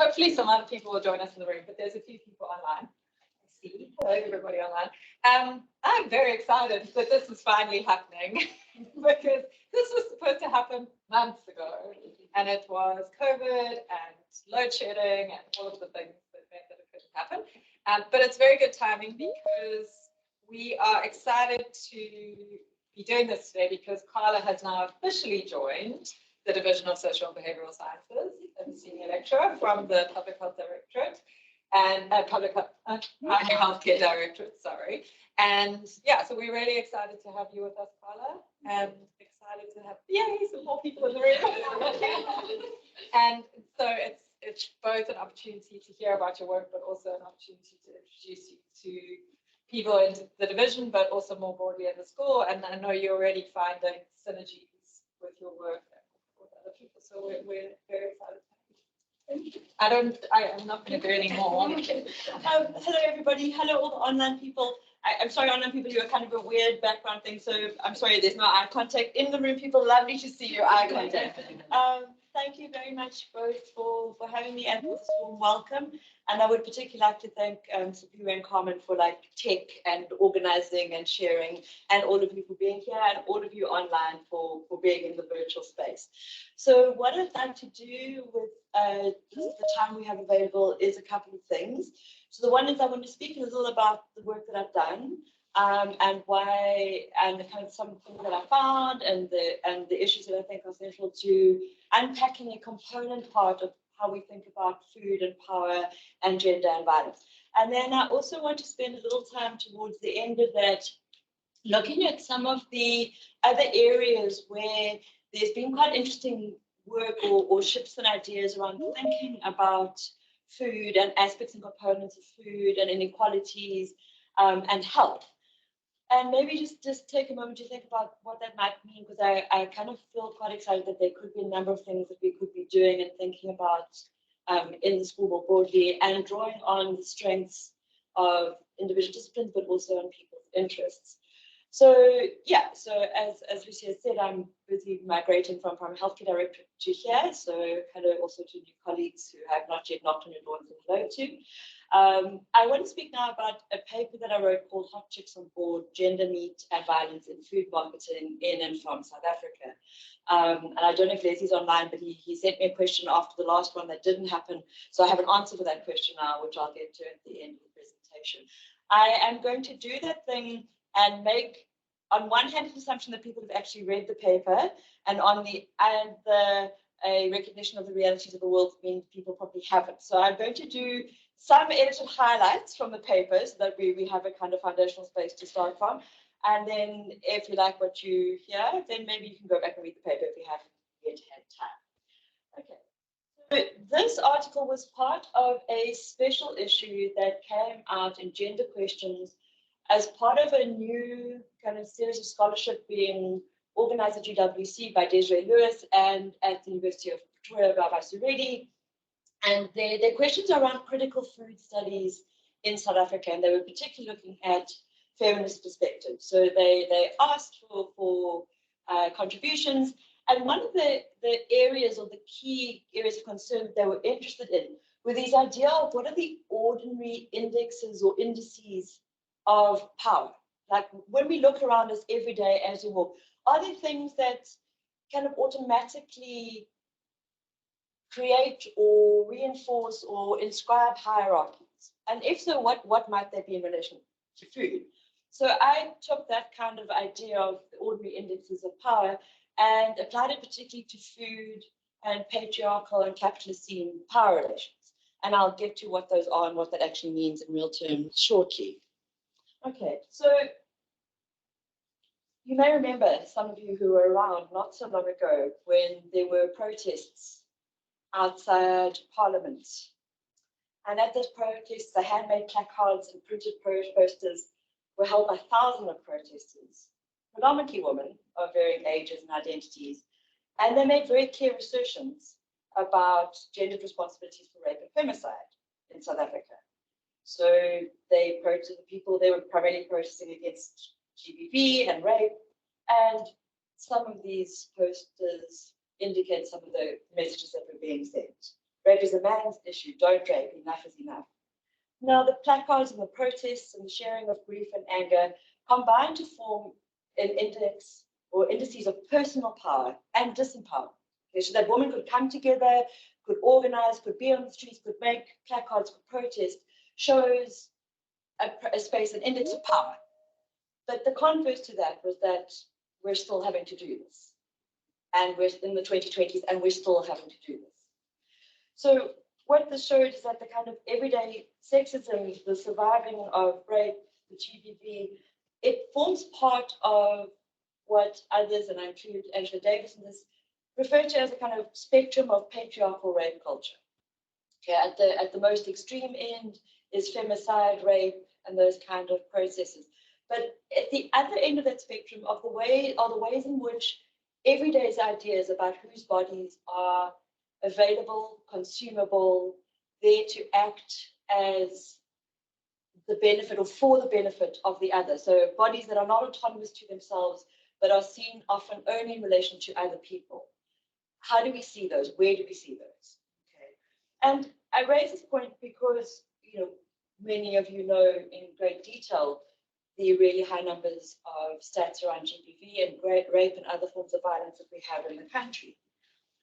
hopefully some other people will join us in the room, but there's a few people online. I see. Hello, everybody online. I'm very excited that this is finally happening because this was supposed to happen months ago, and it was COVID and load shedding and all of the things that meant that it couldn't happen. But it's very good timing because we are excited to be doing this today because Carla has now officially joined the Division of Social and Behavioural Sciences as a senior lecturer from the Public Health Directorate and Primary Healthcare Directorate, sorry. And yeah, so we're really excited to have you with us, Carla, and excited to have some more people in the room. And so it's both an opportunity to hear about your work, but also an opportunity to introduce you to people in the division, but also more broadly in the school. And I know you're already finding synergies with your work and with other people. So we're very excited. I'm not going to do any more. Hello, everybody. Hello, all the online people. I'm sorry, online people, you are kind of a weird background thing. So I'm sorry, there's no eye contact in the room. People, lovely to see your eye contact. Thank you very much both for having me and for this warm welcome. And I would particularly like to thank Tsampiras and Carmen for tech and organizing and sharing, and all of you for being here, and all of you online for being in the virtual space. So what I'd like to do with the time we have available is a couple of things. So the one is I want to speak a little about the work that I've done, and why, and the kind of some things that I found, and the issues that I think are central to unpacking a component part of how we think about food and power and gender and violence. And then I also want to spend a little time towards the end of that looking at some of the other areas where there's been quite interesting work or shifts and ideas around thinking about food and aspects and components of food and inequalities and health. And maybe just take a moment to think about what that might mean, because I kind of feel quite excited that there could be a number of things that we could be doing and thinking about in the school more broadly, and drawing on the strengths of individual disciplines, but also on people's interests. So yeah, so as Lucia said, I'm busy migrating from Primary Healthcare Directorate to here. So hello also to new colleagues who have not yet knocked on your door and said hello to. I want to speak now about a paper that I wrote called Hot Chicks on Board, Gender, Meat and Violence in Food Marketing in and from South Africa. And I don't know if Leslie's online, but he sent me a question after the last one that didn't happen. So I have an answer for that question now, which I'll get to at the end of the presentation. I am going to do that thing and make, on one hand, an assumption that people have actually read the paper, and on the other, a recognition of the realities of the world means people probably haven't. So I'm going to do some edited highlights from the paper so that we have a kind of foundational space to start from. And then if you like what you hear, then maybe you can go back and read the paper if you haven't yet had time. Okay. So this article was part of a special issue that came out in Gender Questions as part of a new kind of series of scholarship being organized at UWC by Desiree Lewis and at the University of Pretoria by Vasu Reddy. And their questions are around critical food studies in South Africa, and they were particularly looking at feminist perspectives. So they asked for contributions, and one of the areas or the key areas of concern that they were interested in were these idea of what are the ordinary indexes or indices of power. Like when we look around us every day as we walk, are there things that kind of automatically create or reinforce or inscribe hierarchies? And if so, what might they be in relation to food? So I took that kind of idea of the ordinary indexes of power and applied it particularly to food and patriarchal and capitalist power relations. And I'll get to what those are and what that actually means in real terms shortly. Okay, so you may remember, some of you who were around not so long ago, when there were protests outside Parliament. And at those protests, the handmade placards and printed posters were held by thousands of protesters, predominantly women of varying ages and identities. And they made very clear assertions about gendered responsibilities for rape and femicide in South Africa. So they protested they were primarily protesting against GBV and rape, and some of these posters indicate some of the messages that were being sent. Rape is a man's issue. Don't rape. Enough is enough. Now, the placards and the protests and the sharing of grief and anger combine to form an index or indices of personal power and disempowerment. Okay, so that women could come together, could organize, could be on the streets, could make placards, could protest, shows a space, an index of power. But the converse to that was that we're still having to do this. And we're in the 2020s and we're still having to do this. So what this showed is that the kind of everyday sexism, the surviving of rape, the GBV, it forms part of what others, and I include Angela Davis in this, refer to as a kind of spectrum of patriarchal rape culture. Okay, at the most extreme end is femicide, rape, and those kind of processes. But at the other end of that spectrum are the ways in which everyday's ideas about whose bodies are available, consumable, there to act as the benefit or for the benefit of the other. So bodies that are not autonomous to themselves, but are seen often only in relation to other people. How do we see those? Where do we see those? Okay. And I raise this point because, many of you know in great detail the really high numbers of stats around GBV and rape and other forms of violence that we have in the country.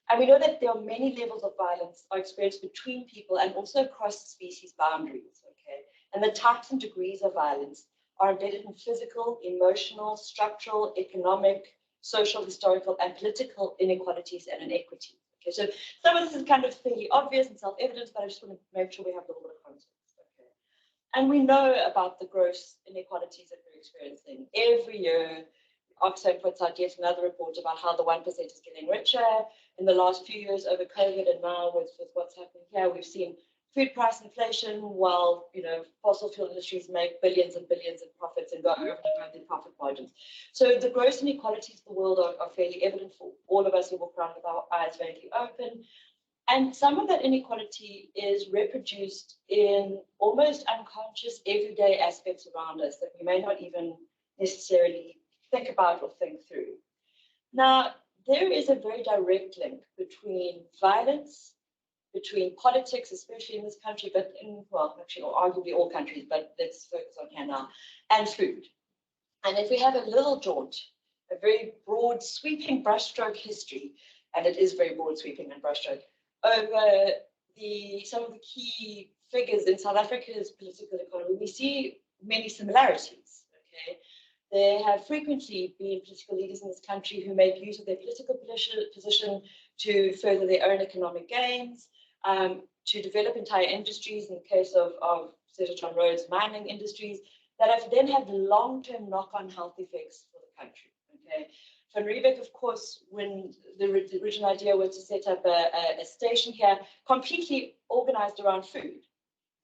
And we know that there are many levels of violence are experienced between people and also across species boundaries, okay? And the types and degrees of violence are embedded in physical, emotional, structural, economic, social, historical, and political inequalities and inequities. Okay, so some of this is kind of fairly obvious and self-evident, but I just want to make sure we have a little bit of context. Okay. And we know about the gross inequalities that we're experiencing. Every year, Oxfam puts out yet another report about how the 1% is getting richer. In the last few years over COVID and now with what's happening here, we've seen food price inflation while fossil fuel industries make billions and billions in profits and go over and above their profit margins. So the gross inequalities of the world are fairly evident for all of us who walk around with our eyes vaguely open. And some of that inequality is reproduced in almost unconscious everyday aspects around us that we may not even necessarily think about or think through. Now, there is a very direct link between violence, between politics, especially in this country, but actually, arguably all countries, but let's focus on here now, and food. And if we have a little jaunt, a very broad, sweeping brushstroke history, and it is very broad, sweeping and brushstroke, over some of the key figures in South Africa's political economy, we see many similarities, okay? There have frequently been political leaders in this country who make use of their political position to further their own economic gains, to develop entire industries, in the case of Sept Road's mining industries, that have then had long-term knock-on health effects for the country. Okay. Van Riebeck, of course, when the original idea was to set up a station here, completely organized around food.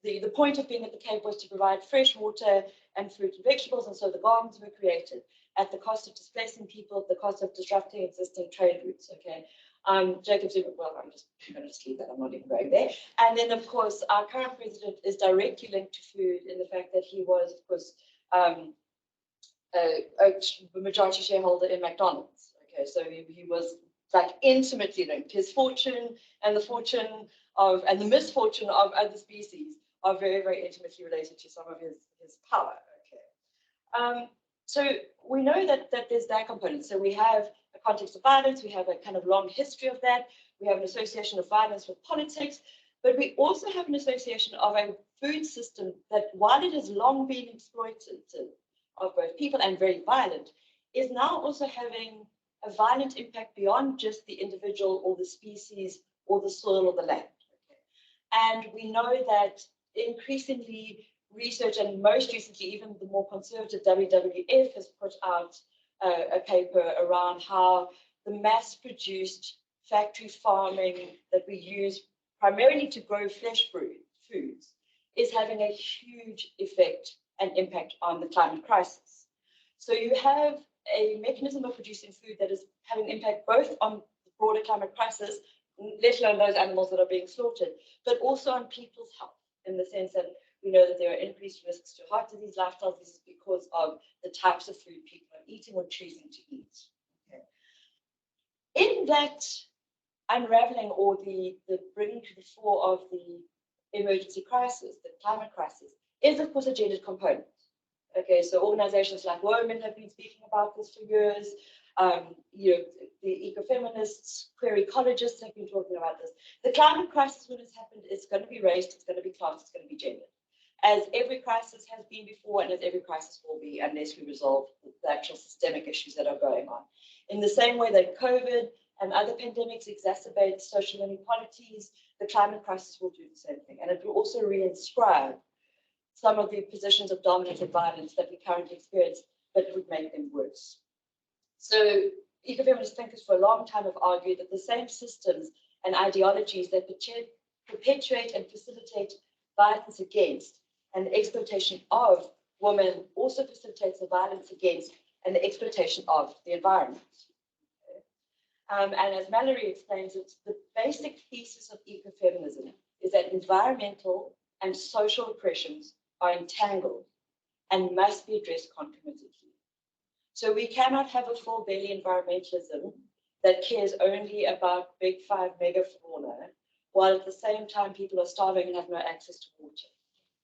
The point of being at the Cape was to provide fresh water and fruit and vegetables, and so the gardens were created at the cost of displacing people, at the cost of disrupting existing trade routes, okay? Jacob Zuma, well, I'm just going to leave that, I'm not even going there. And then, of course, our current president is directly linked to food in the fact that he was, of course, a majority shareholder in McDonald's, okay? So he was like intimately linked. His fortune and the fortune of, and the misfortune of other species are very, very intimately related to some of his power. Okay. So we know that there's that component. So we have a context of violence, we have a kind of long history of that, we have an association of violence with politics, but we also have an association of a food system that, while it has long been exploitative of both people and very violent, is now also having a violent impact beyond just the individual or the species or the soil or the land. Okay. And we know that increasingly research, and most recently even the more conservative WWF has put out a paper around how the mass-produced factory farming that we use primarily to grow flesh foods is having a huge effect and impact on the climate crisis. So you have a mechanism of producing food that is having impact both on the broader climate crisis, let alone those animals that are being slaughtered, but also on people's health, in the sense that we know that there are increased risks to heart disease, lifestyle diseases, because of the types of food people are eating or choosing to eat. Okay. In that unraveling or the bringing to the fore of the emergency crisis, the climate crisis, is of course a gendered component. Okay, so organizations like Women have been speaking about this for years. The ecofeminists, queer ecologists have been talking about this. The climate crisis, when it's happened, is going to be race, it's going to be class, it's going to be gender. As every crisis has been before, and as every crisis will be, unless we resolve the actual systemic issues that are going on. In the same way that COVID and other pandemics exacerbate social inequalities, the climate crisis will do the same thing. And it will also reinscribe some of the positions of dominance and violence that we currently experience, but it would make them worse. So ecofeminist thinkers for a long time have argued that the same systems and ideologies that perpetuate and facilitate violence against and the exploitation of women also facilitates the violence against and the exploitation of the environment. And as Mallory explains it, the basic thesis of ecofeminism is that environmental and social oppressions are entangled and must be addressed concomitantly. So we cannot have a full belly environmentalism that cares only about big 5 megafauna, while at the same time people are starving and have no access to water.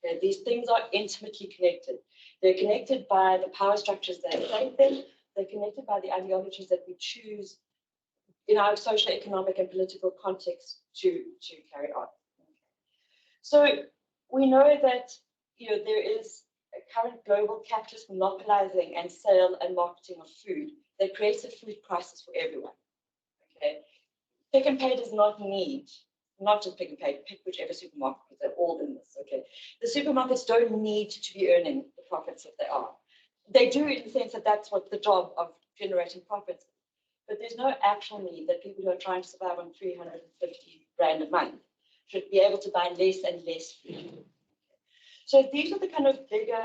Okay, these things are intimately connected. They're connected by the power structures that create them. They're connected by the ideologies that we choose in our social, economic, and political context to carry on. So we know that there is a current global capitalist monopolizing and sale and marketing of food that creates a food crisis for everyone. Okay, Pick and Pay does not need, not just Pick and Pay, pick whichever supermarket, because they're all in this. Okay, the supermarkets don't need to be earning the profits that they are. They do in the sense that that's what the job of generating profits. But there's no actual need that people who are trying to survive on 350 rand a month should be able to buy less and less food. So these are the kind of bigger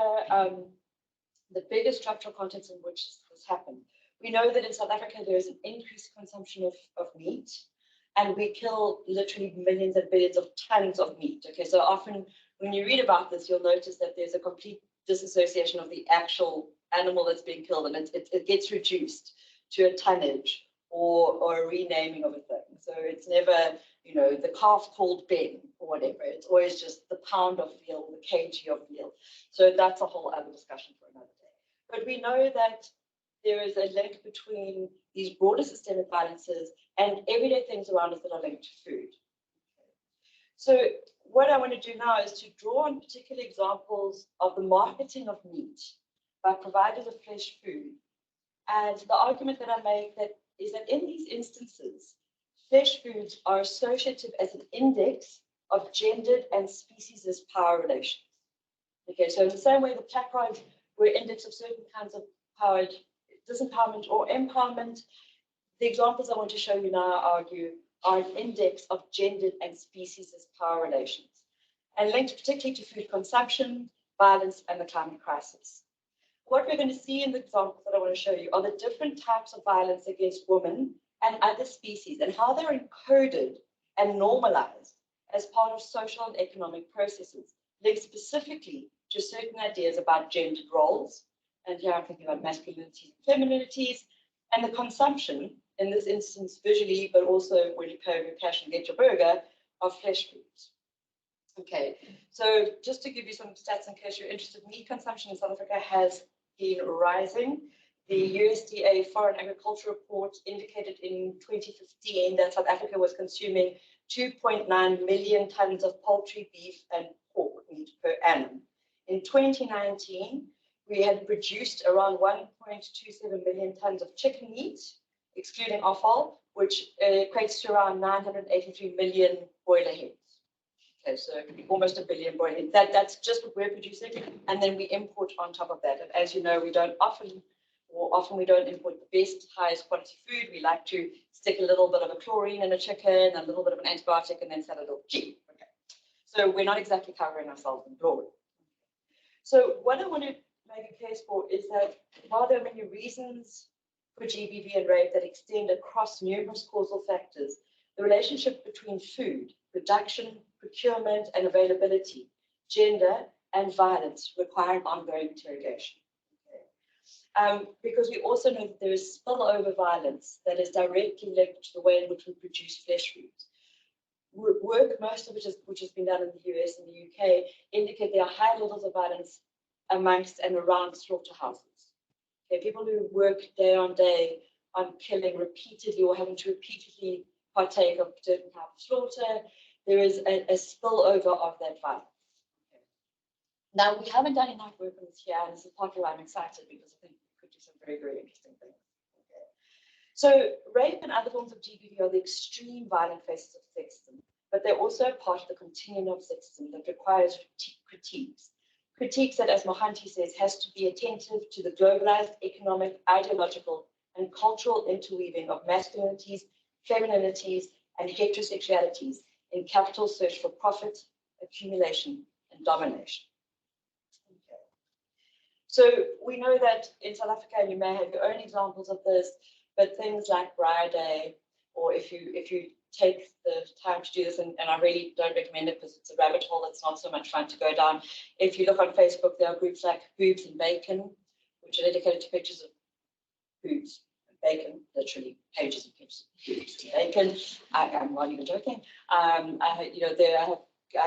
structural contexts in which this happened. We know that in South Africa, there is an increased consumption of meat, and we kill literally millions and billions of tons of meat. Okay, so often when you read about this, you'll notice that there's a complete disassociation of the actual animal that's being killed, and it gets reduced to a tonnage or a renaming of a thing. So it's never, the calf called Ben or whatever. It's always just the pound of veal, the kg of veal. So that's a whole other discussion for another day. But we know that there is a link between these broader systemic violences and everyday things around us that are linked to food. So what I want to do now is to draw on particular examples of the marketing of meat by providers of fresh food. And the argument that I make is that in these instances, fresh foods are associative as an index of gendered and speciesist power relations. Okay, so in the same way the placards were index of certain kinds of powered disempowerment or empowerment, the examples I want to show you now, I argue, are an index of gendered and speciesist power relations, and linked particularly to food consumption, violence, and the climate crisis. What we're going to see in the examples that I want to show you are the different types of violence against women and other species and how they're encoded and normalized as part of social and economic processes, linked specifically to certain ideas about gendered roles. And here I'm thinking about masculinities and femininities, and the consumption, in this instance visually, but also when you pay your cash and get your burger, of fresh foods. Okay, so just to give you some stats in case you're interested, meat consumption in South Africa has been rising. The USDA Foreign Agriculture Report indicated in 2015 that South Africa was consuming 2.9 million tons of poultry, beef, and pork meat per annum. In 2019, we had produced around 1.27 million tons of chicken meat, excluding offal, which equates to around 983 million broiler heads. Okay, so almost a billion broiler heads. That's just what we're producing, and then we import on top of that. And as you know, we don't often we don't import the best, highest quality food. We like to stick a little bit of a chlorine in a chicken, a little bit of an antibiotic, and then sell it all cheap. Okay, so we're not exactly covering ourselves in glory. So what I want to make a case for is that while there are many reasons for GBV and rape that extend across numerous causal factors, the relationship between food, production, procurement, and availability, gender, and violence require ongoing interrogation. because we also know that there is spillover violence that is directly linked to the way in which we produce flesh foods. Work, most of which has been done in the US and the UK, indicate there are high levels of violence amongst and around slaughterhouses. Okay, people who work day on day on killing repeatedly or having to repeatedly partake of certain type of slaughter, there is a spillover of that violence. Okay. Now, we haven't done enough work on this here, and this is partly why I'm excited, because I think we could do some very, very interesting things. Okay. So rape and other forms of GBV are the extreme violent faces of sexism, but they're also part of the continuum of sexism that requires critiques. Critiques that, as Mohanty says, has to be attentive to the globalized economic, ideological, and cultural interweaving of masculinities, femininities, and heterosexualities in capital's search for profit, accumulation, and domination. Okay. So we know that in South Africa, and you may have your own examples of this, but things like Briar Day, or if you take the time to do this, and I really don't recommend it because it's a rabbit hole that's not so much fun to go down. If you look on Facebook, there are groups like Boobs and Bacon, which are dedicated to pictures of boobs and bacon, literally pages and pages of boobs and bacon. I'm not even joking. I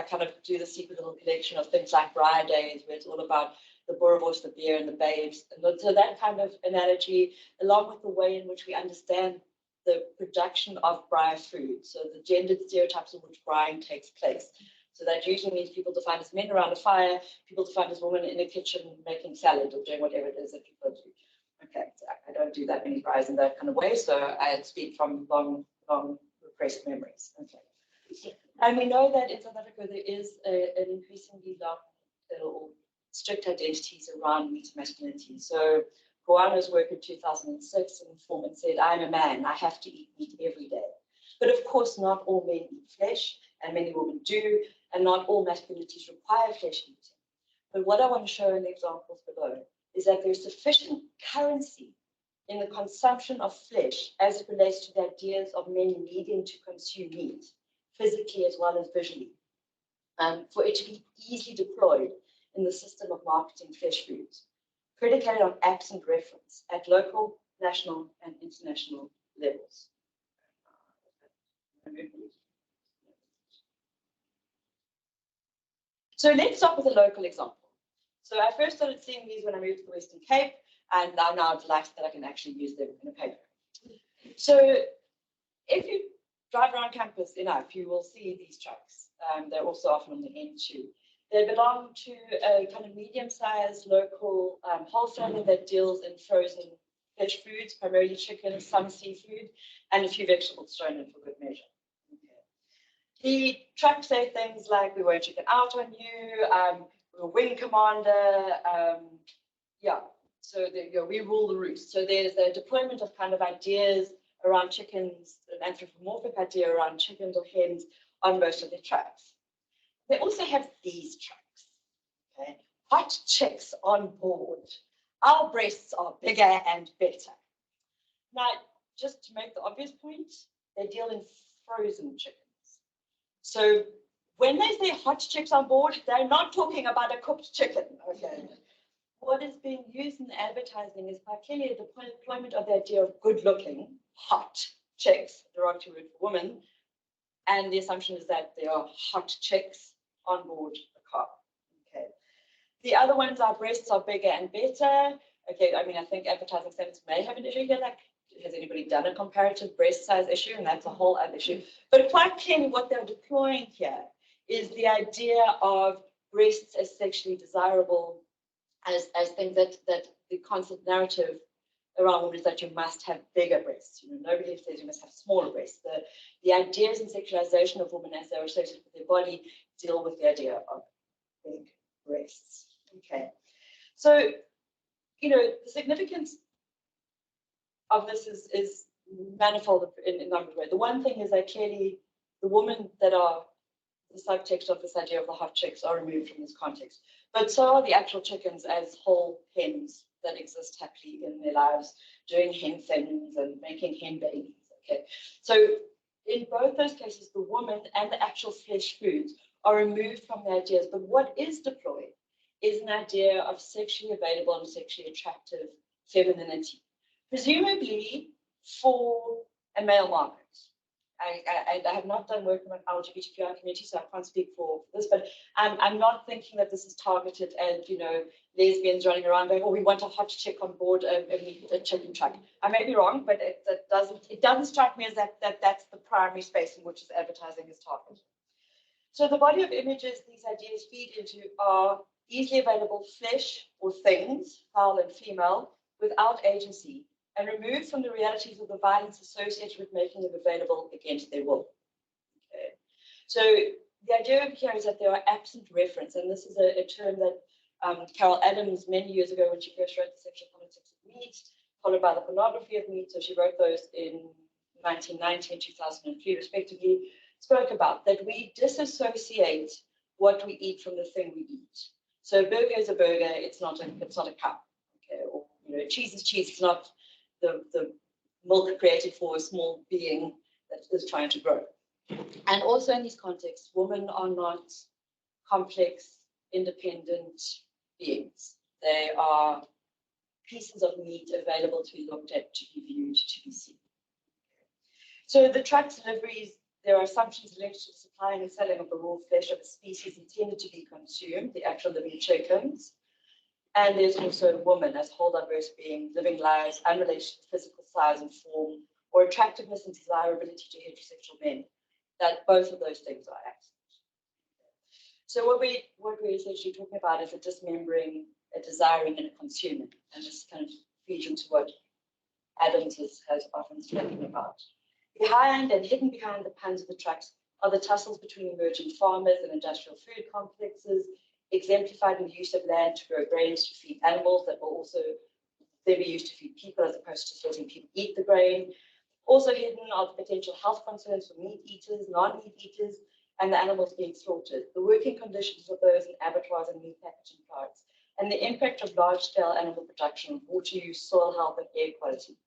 kind of do the secret little collection of things like Briar Days, where it's all about the boerewors, the beer, and the babes. And so that kind of analogy, along with the way in which we understand the production of briar food, so the gendered stereotypes in which briaring takes place. So that usually means people defined as men around a fire, people defined as women in a kitchen making salad or doing whatever it is that people do. Okay, so I don't do that many briars in that kind of way, so I speak from long repressed memories. Okay. And we know that in South Africa there is an increasingly long or strict identities around meat masculinity. So Goano's work in 2006 in Informant said, I'm a man, I have to eat meat every day. But of course, not all men eat flesh, and many women do, and not all masculinities require flesh eating. But what I want to show in the examples below is that there's sufficient currency in the consumption of flesh as it relates to the ideas of men needing to consume meat, physically as well as visually, for it to be easily deployed in the system of marketing flesh foods, predicated on absent reference at local, national, and international levels. So let's start with a local example. So I first started seeing these when I moved to the Western Cape, and I'm now delighted that I can actually use them in a paper. So if you drive around campus enough, you will see these trucks. They're also often on the N2. They belong to a kind of medium-sized local wholesaler that deals in frozen fish foods, primarily chicken, some seafood, and a few vegetables thrown in for good measure. Okay. The trucks say things like, we won't chicken out on you, we're a wing commander, so we rule the roost. So there's a deployment of kind of ideas around chickens, an anthropomorphic idea around chickens or hens on most of the trucks. They also have these trucks, okay? Hot chicks on board. Our breasts are bigger and better. Now, just to make the obvious point, they deal in frozen chickens. So when they say hot chicks on board, they're not talking about a cooked chicken, okay? What is being used in advertising is quite clearly the deployment of the idea of good-looking, hot chicks, derogatory word for women, and the assumption is that they are hot chicks on board the car. Okay. The other ones, our breasts are bigger and better. Okay, I mean, I think advertising standards may have an issue here. Like, has anybody done a comparative breast size issue? And that's a whole other issue. But quite clearly, what they're deploying here is the idea of breasts as sexually desirable, as things that the constant narrative around women is that you must have bigger breasts. You know, nobody says you must have smaller breasts. The ideas and sexualization of women as they're associated with their body deal with the idea of big breasts. Okay, so the significance of this is manifold in a number of ways. The one thing is that clearly the women that are the subtext of this idea of the hot chicks are removed from this context, but so are the actual chickens as whole hens that exist happily in their lives, doing hen things and making hen babies. Okay, so in both those cases, the woman and the actual flesh foods are removed from the ideas, but what is deployed is an idea of sexually available and sexually attractive femininity, presumably for a male market. I have not done work on the LGBTQI community, so I can't speak for this, but I'm not thinking that this is targeted at, lesbians running around going, oh, we want a hot chick on board a chicken truck. I may be wrong, but it doesn't strike me as that's the primary space in which this advertising is targeted. So the body of images these ideas feed into are easily available flesh or things, male and female, without agency, and removed from the realities of the violence associated with making them available against their will. Okay. So the idea here is that there are absent reference, and this is a term that Carol Adams, many years ago when she first wrote The Sexual Politics of Meat, followed by The Pornography of Meat, so she wrote those in 1990 and 2003 respectively, spoke about that we disassociate what we eat from the thing we eat. So a burger is a burger, it's not a cow. Okay, or cheese is cheese, it's not the milk created for a small being that is trying to grow. And also in these contexts, women are not complex, independent beings. They are pieces of meat available to be looked at, to be viewed, to be seen. So the truck deliveries, there are assumptions linked to the supplying and selling of the raw flesh of a species intended to be consumed, the actual living chickens. And there's also a woman as whole diverse being, living lives unrelated to physical size and form, or attractiveness and desirability to heterosexual men. That both of those things are absent. So what we're essentially talking about is a dismembering, a desiring, and a consuming. And this kind of feeds into what Adams has often spoken about. Behind and hidden behind the puns of the trucks are the tussles between emerging farmers and industrial food complexes, exemplified in the use of land to grow grains to feed animals that will also then be used to feed people as opposed to letting people eat the grain. Also hidden are the potential health concerns for meat eaters, non-meat eaters, and the animals being slaughtered, the working conditions of those in abattoirs and meat packaging plants, and the impact of large-scale animal production on water use, soil health, and air quality.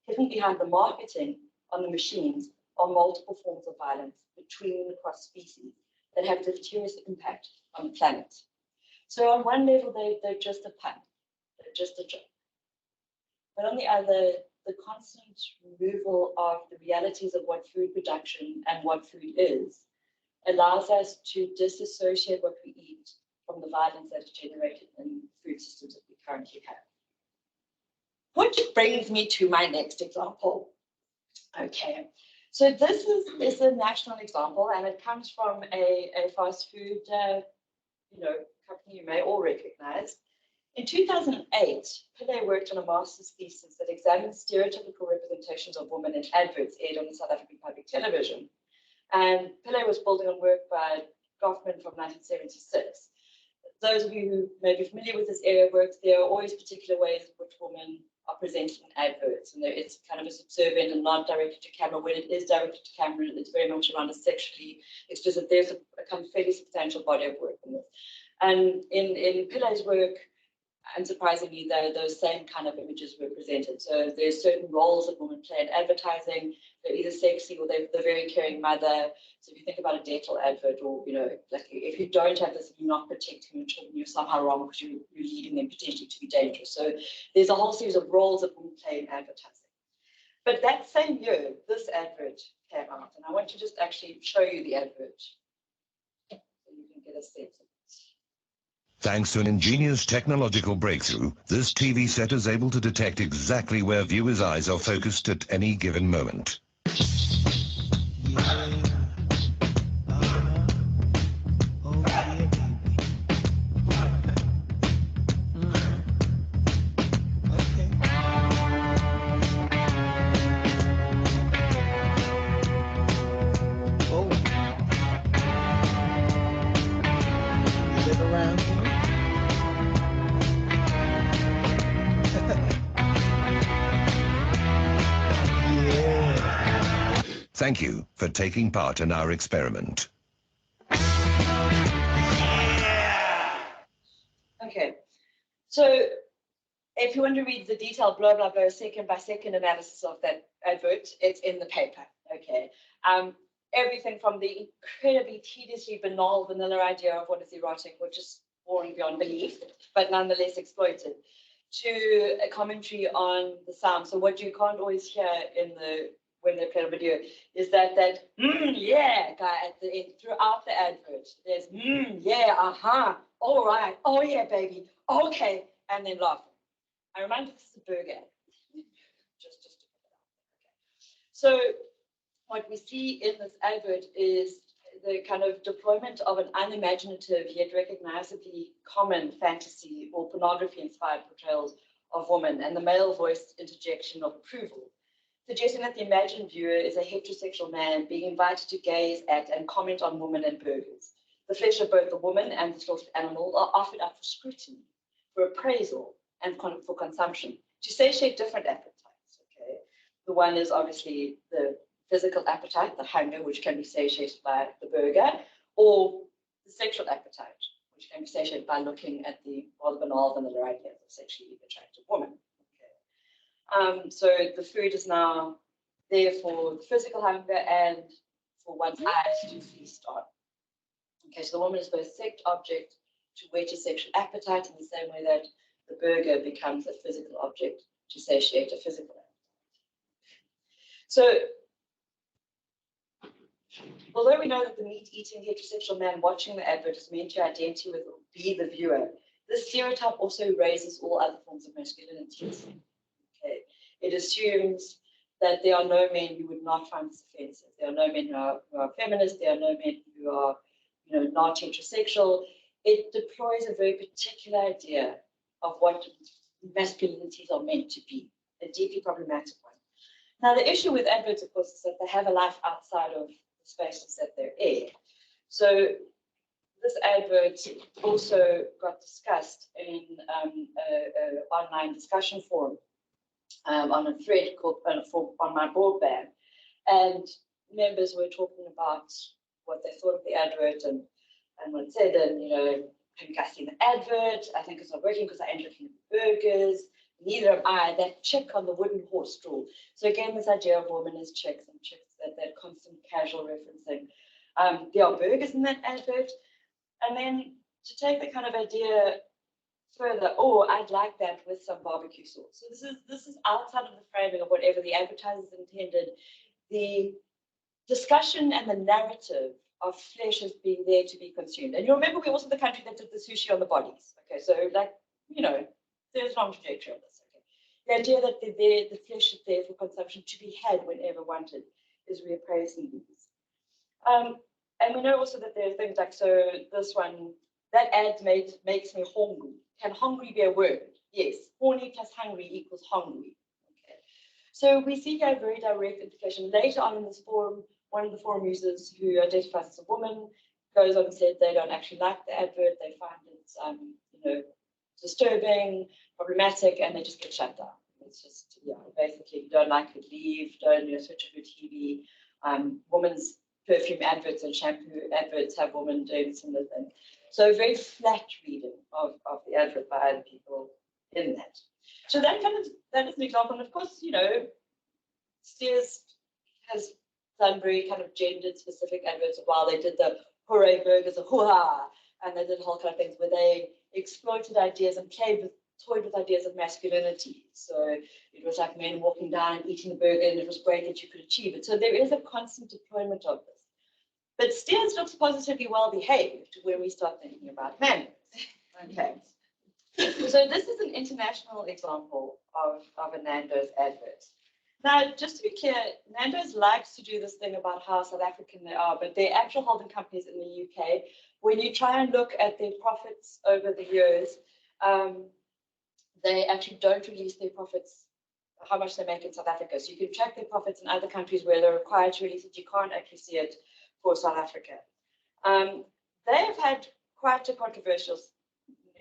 Hidden behind the marketing on the machines are multiple forms of violence between and across species that have deleterious impact on the planet. So on one level, they're just a pun, they're just a joke. But on the other, the constant removal of the realities of what food production and what food is allows us to disassociate what we eat from the violence that is generated in food systems that we currently have. Which brings me to my next example. Okay, so this is a national example, and it comes from a fast food company you may all recognize. In 2008, Pillay worked on a master's thesis that examined stereotypical representations of women in adverts aired on the South African public television. And Pillay was building on work by Goffman from 1976. Those of you who may be familiar with this area of work, there are always particular ways in which women are presented in adverts, and it's kind of a subservient and not directed to camera. When it is directed to camera, it's very much around a sexually explicit. There's a kind of fairly substantial body of work in this. And in Pillay's work, unsurprisingly, those same kind of images were presented. So there's certain roles that women play in advertising. They're either sexy or they're the very caring mother. So if you think about a dental advert, or like if you don't have this, you're not protecting your children, you're somehow wrong because you're leading them potentially to be dangerous. So there's a whole series of roles that women play in advertising. But that same year, this advert came out, and I want to just actually show you the advert so you can get a sense of it. Thanks to an ingenious technological breakthrough, this TV set is able to detect exactly where viewers' eyes are focused at any given moment. Thank you for taking part in our experiment. Okay, so if you want to read the detailed blah, blah, blah, second by second analysis of that advert, it's in the paper, okay? Everything from the incredibly tediously banal vanilla idea of what is erotic, which is boring beyond belief, but nonetheless exploited, to a commentary on the sound. So what you can't always hear when they play a video is that yeah guy at the end throughout the advert. There's yeah, all right, oh yeah, baby, okay, and then laughing. I remind you this is a burger. Just to put it out there. So what we see in this advert is the kind of deployment of an unimaginative yet recognizably common fantasy or pornography-inspired portrayals of women and the male-voiced interjection of approval, suggesting that the imagined viewer is a heterosexual man being invited to gaze at and comment on women and burgers. The flesh of both the woman and the slaughtered animal are offered up for scrutiny, for appraisal, and for consumption to satiate different appetites. Okay, the one is obviously the physical appetite, the hunger, which can be satiated by the burger, or the sexual appetite, which can be satiated by looking at the rather banal vanilla idea of a sexually attractive woman. Okay. So the food is now there for the physical hunger and for one's eyes to feast on. Okay, so the woman is both sex object to whet a sexual appetite in the same way that the burger becomes a physical object to satiate a physical appetite. So although we know that the meat-eating heterosexual man watching the advert is meant to identify with or be the viewer, this stereotype also raises all other forms of masculinity. Okay. It assumes that there are no men who would not find this offensive. There are no men who are feminists. There are no men who are, not heterosexual. It deploys a very particular idea of what masculinities are meant to be, a deeply problematic one. Now, the issue with adverts, of course, is that they have a life outside of spaces that they're in. So this advert also got discussed in an online discussion forum on a thread called on my broadband, and members were talking about what they thought of the advert and what it said, and have you guys seen the advert? I think it's not working because I ain't looking at the burgers. Neither am I. That chick on the wooden horse stool. So again, this idea of women as chicks and chicks, that constant casual referencing. There are burgers in that advert. And then to take the kind of idea further, I'd like that with some barbecue sauce. So this is outside of the framing of whatever the advertisers intended. The discussion and the narrative of flesh as being there to be consumed. And you remember we're also the country that did the sushi on the bodies. Okay, so there's a long trajectory of this. Okay. The idea that the flesh is there for consumption to be had whenever wanted is reappraising these. And we know also that there are things like, so this one, that ad makes me hungry. Can hungry be a word? Yes. Horny plus hungry equals hungry. Okay. So we see here a very direct implication. Later on in this forum, one of the forum users who identifies as a woman goes on and said they don't actually like the advert. They find it, disturbing, problematic, and they just get shut down. It's just, basically, you don't like it, leave, don't, switch off your TV. Women's perfume adverts and shampoo adverts have women doing similar things. So a very flat reading of the advert by other people in that. So that is an example. And of course, Steers has done very kind of gendered specific adverts while they did the hooray burgers, or hoo-ha, and they did whole kind of things where they exploited ideas and toyed with ideas of masculinity. So it was like men walking down and eating the burger, and it was great that you could achieve it. So there is a constant deployment of this. But Steers looks positively well behaved when we start thinking about men. Okay. So this is an international example of a Nando's advert. Now, just to be clear, Nando's likes to do this thing about how South African they are, but they're actual holding companies in the UK. When you try and look at their profits over the years, they actually don't release their profits, how much they make in South Africa. So you can track their profits in other countries where they're required to release it. You can't actually see it for South Africa. They have had quite a controversial,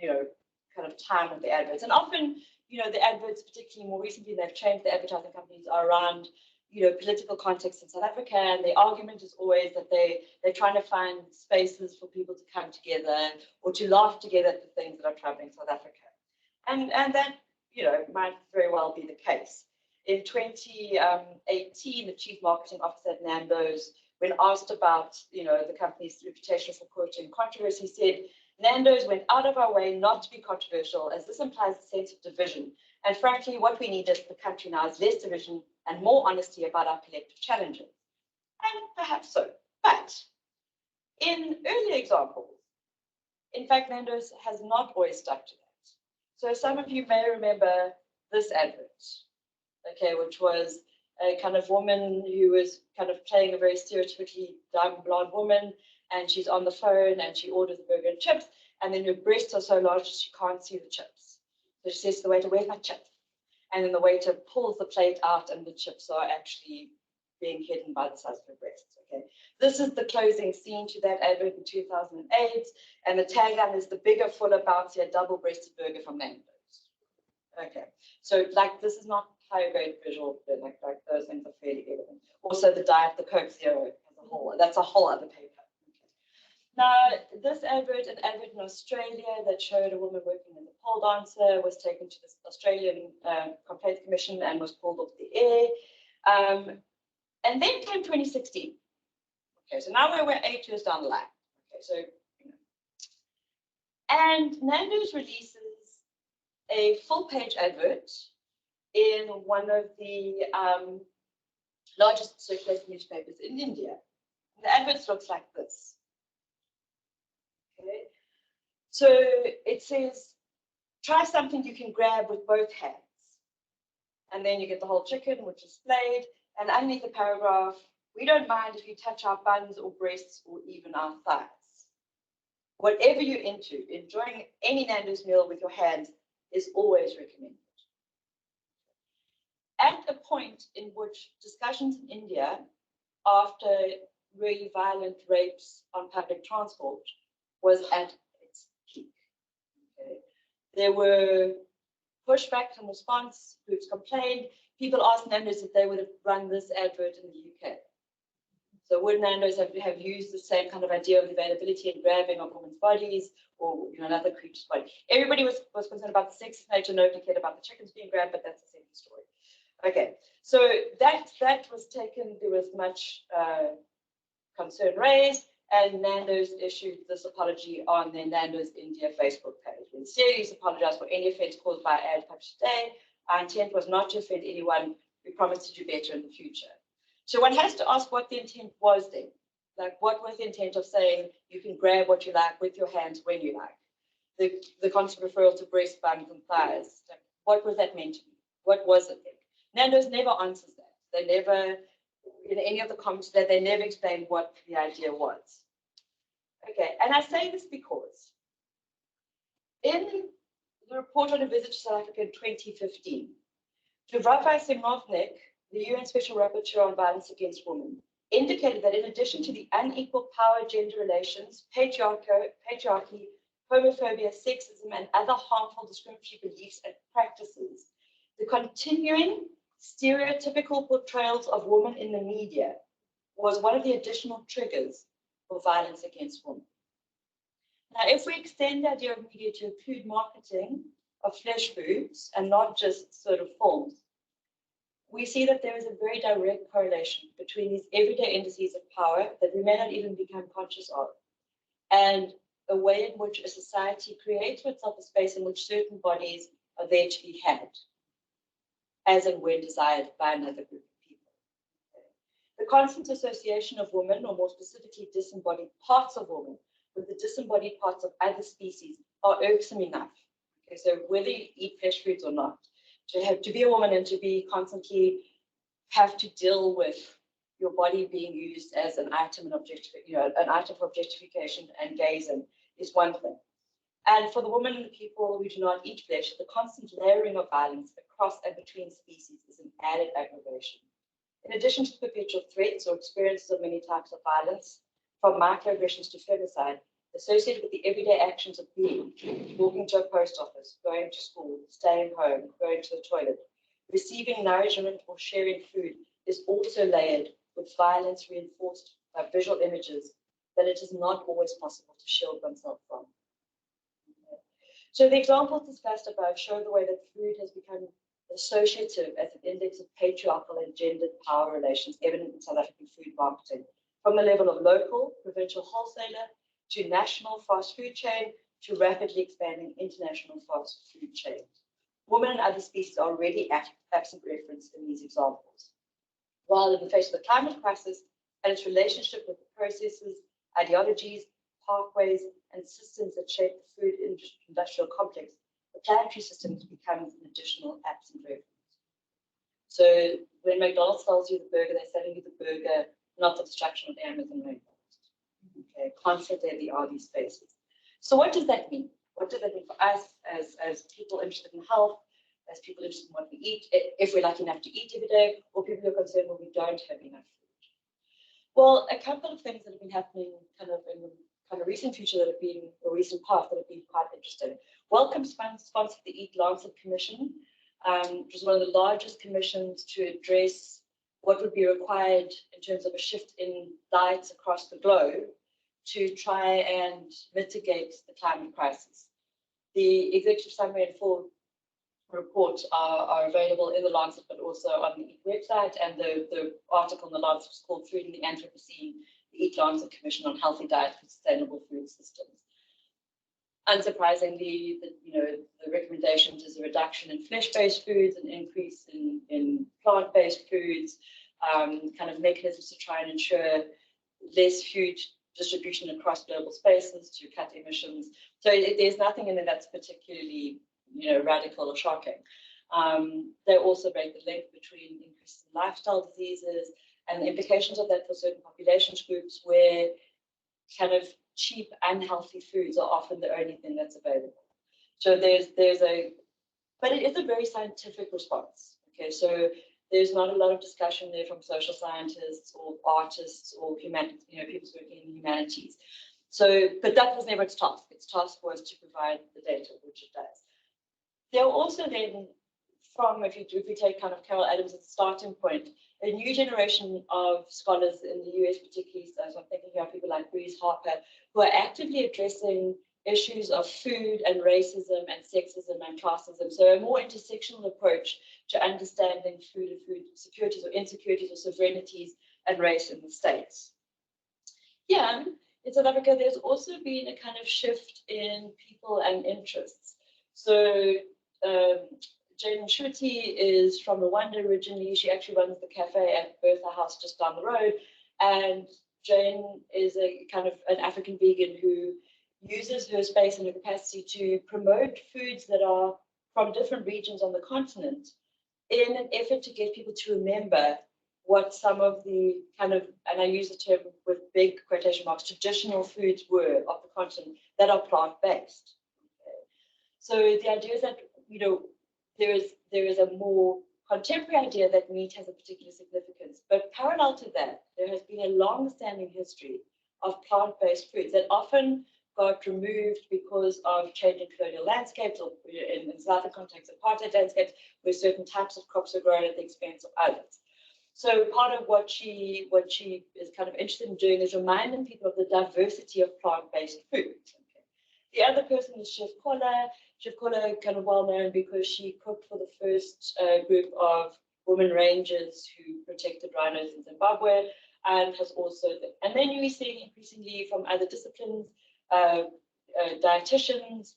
kind of time with the adverts. And often, the adverts, particularly more recently, they've changed the advertising companies around, political context in South Africa. And the argument is always that they're trying to find spaces for people to come together or to laugh together at the things that are troubling South Africa. And that, might very well be the case. In 2018, the chief marketing officer at Nando's, when asked about, the company's reputation for quoting controversy, said Nando's went out of our way not to be controversial, as this implies a sense of division. And frankly, what we need as the country now is less division and more honesty about our collective challenges. And perhaps so. But in earlier examples, in fact, Nando's has not always stuck to that. So some of you may remember this advert, okay, which was a kind of woman who was kind of playing a very stereotypically dumb blonde woman, and she's on the phone and she orders a burger and chips, and then her breasts are so large she can't see the chips. So she says to the waiter, "Where's my chip?" And then the waiter pulls the plate out and the chips are actually being hidden by the size of her breasts. Okay, this is the closing scene to that advert in 2008, and the tagline is "The bigger, fuller, bouncier, double-breasted burger from Nando's." Okay, so like this is not higher grade visual, but like those things are fairly evident. Also, the Diet, the Coke Zero as a whole, that's a whole other paper. Now, this advert, an advert in Australia that showed a woman working as a pole dancer, was taken to the Australian Complaints Commission and was pulled off the air. And then came 2016. Okay, so now we're 8 years down the line. Okay, so, and Nando's releases a full-page advert in one of the largest circulating newspapers in India. The advert looks like this. Okay. So it says, "Try something you can grab with both hands." And then you get the whole chicken, which is displayed. And underneath the paragraph, "We don't mind if you touch our buns or breasts or even our thighs. Whatever you're into, enjoying any Nando's meal with your hands is always recommended." At a point in which discussions in India, after really violent rapes on public transport, was at its peak. Okay. There were pushback and response, groups complained. People asked Nando's if they would have run this advert in the UK. So would Nando's have used the same kind of idea of availability and grabbing of women's bodies, or another creature's body? Everybody was concerned about the sexist nature, nobody cared about the chickens being grabbed, but that's a second story. Okay, so that was taken, there was much concern raised, and Nando's issued this apology on their Nando's India Facebook page. We sincerely apologize for any offense caused by ad published today. Our intent was not to offend anyone. We promise to do better in the future. So one has to ask what the intent was then. Like, what was the intent of saying you can grab what you like with your hands when you like? The constant referral to breast, buns, and thighs. Like, what was that meant to be? What was it then? Nando's never answers that. They never, in any of the comments that they never explained what the idea was. Okay, and I say this because in the report on a visit to South Africa in 2015, Rafael Simovnik, the UN Special Rapporteur on Violence Against Women, indicated that in addition to the unequal power, gender relations, patriarchy, homophobia, sexism, and other harmful discriminatory beliefs and practices, the continuing stereotypical portrayals of women in the media was one of the additional triggers for violence against women. Now, if we extend the idea of media to include marketing of flesh foods and not just sort of films, we see that there is a very direct correlation between these everyday indices of power that we may not even become conscious of, and a way in which a society creates for itself a space in which certain bodies are there to be had, as and when desired by another group of people. The constant association of women, or more specifically disembodied parts of women, with the disembodied parts of other species are irksome enough. Okay, so whether you eat flesh foods or not, to be a woman and to be constantly have to deal with your body being used as an item and an item for objectification and gazing is one thing. And for the women and the people who do not eat flesh, the constant layering of violence across and between species is an added aggravation. In addition to the perpetual threats or experiences of many types of violence, from microaggressions to femicide, associated with the everyday actions of being, walking to a post office, going to school, staying home, going to the toilet, receiving nourishment or sharing food is also layered with violence reinforced by visual images that it is not always possible to shield oneself from. So the examples discussed above show the way that food has become associative as an index of patriarchal and gendered power relations evident in South African food marketing, from the level of local, provincial wholesaler, to national fast food chain, to rapidly expanding international fast food chains. Women and other species are already absent reference in these examples. While in the face of the climate crisis and its relationship with the processes, ideologies, pathways, and systems that shape the food industrial complex, the planetary system becomes an additional absent reference. So when McDonald's sells you the burger, they're selling you the burger, not the destruction of the Amazon rainforest. Okay, constantly are these spaces. So what does that mean? What does that mean for us as people interested in health, as people interested in what we eat, if we're lucky enough to eat every day, or people who are concerned when we don't have enough food? Well, a couple of things that have been happening kind of in the kind of recent future that have been, or recent past that have been quite interesting. Wellcome sponsored the Eat Lancet Commission, which was one of the largest commissions to address what would be required in terms of a shift in diets across the globe to try and mitigate the climate crisis. The executive summary and full reports are available in the Lancet, but also on the website, and the article in the Lancet was called Food in the Anthropocene, the Eat Lancet Commission on Healthy Diet for Sustainable Food Systems. Unsurprisingly, the recommendations is a reduction in flesh-based foods, an increase in plant-based foods, kind of mechanisms to try and ensure less food distribution across global spaces to cut emissions. So there's nothing in there that's particularly radical or shocking. They also break the link between increases in lifestyle diseases and the implications of that for certain populations groups where kind of cheap, unhealthy foods are often the only thing that's available. So but it is a very scientific response. Okay, so there's not a lot of discussion there from social scientists or artists or people working in humanities. So, but that was never its task. Its task was to provide the data, which it does. There are also then, if we take kind of Carol Adams as a starting point, a new generation of scholars in the US particularly, so I'm thinking here of people like Breeze Harper, who are actively addressing issues of food and racism and sexism and classism. So a more intersectional approach to understanding food and food securities or insecurities or sovereignties and race in the States. Yeah, in South Africa, there's also been a kind of shift in people and interests. So Jane Shuti is from Rwanda originally. She actually runs the cafe at Bertha House just down the road. And Jane is a kind of an African vegan who uses her space and her capacity to promote foods that are from different regions on the continent in an effort to get people to remember what some of the kind of, and I use the term with big quotation marks, traditional foods were of the continent that are plant-based. Okay. So the idea is that, there is a more contemporary idea that meat has a particular significance. But parallel to that, there has been a long-standing history of plant-based foods that often got removed because of changing colonial landscapes, or in South African context, apartheid landscapes, where certain types of crops are grown at the expense of others. So part of what she is kind of interested in doing is reminding people of the diversity of plant-based foods. Okay. The other person is Chef Carla. Chef Carla, kind of well known because she cooked for the first group of women rangers who protected rhinos in Zimbabwe, and has also, and then you're seeing increasingly from other disciplines, dietitians,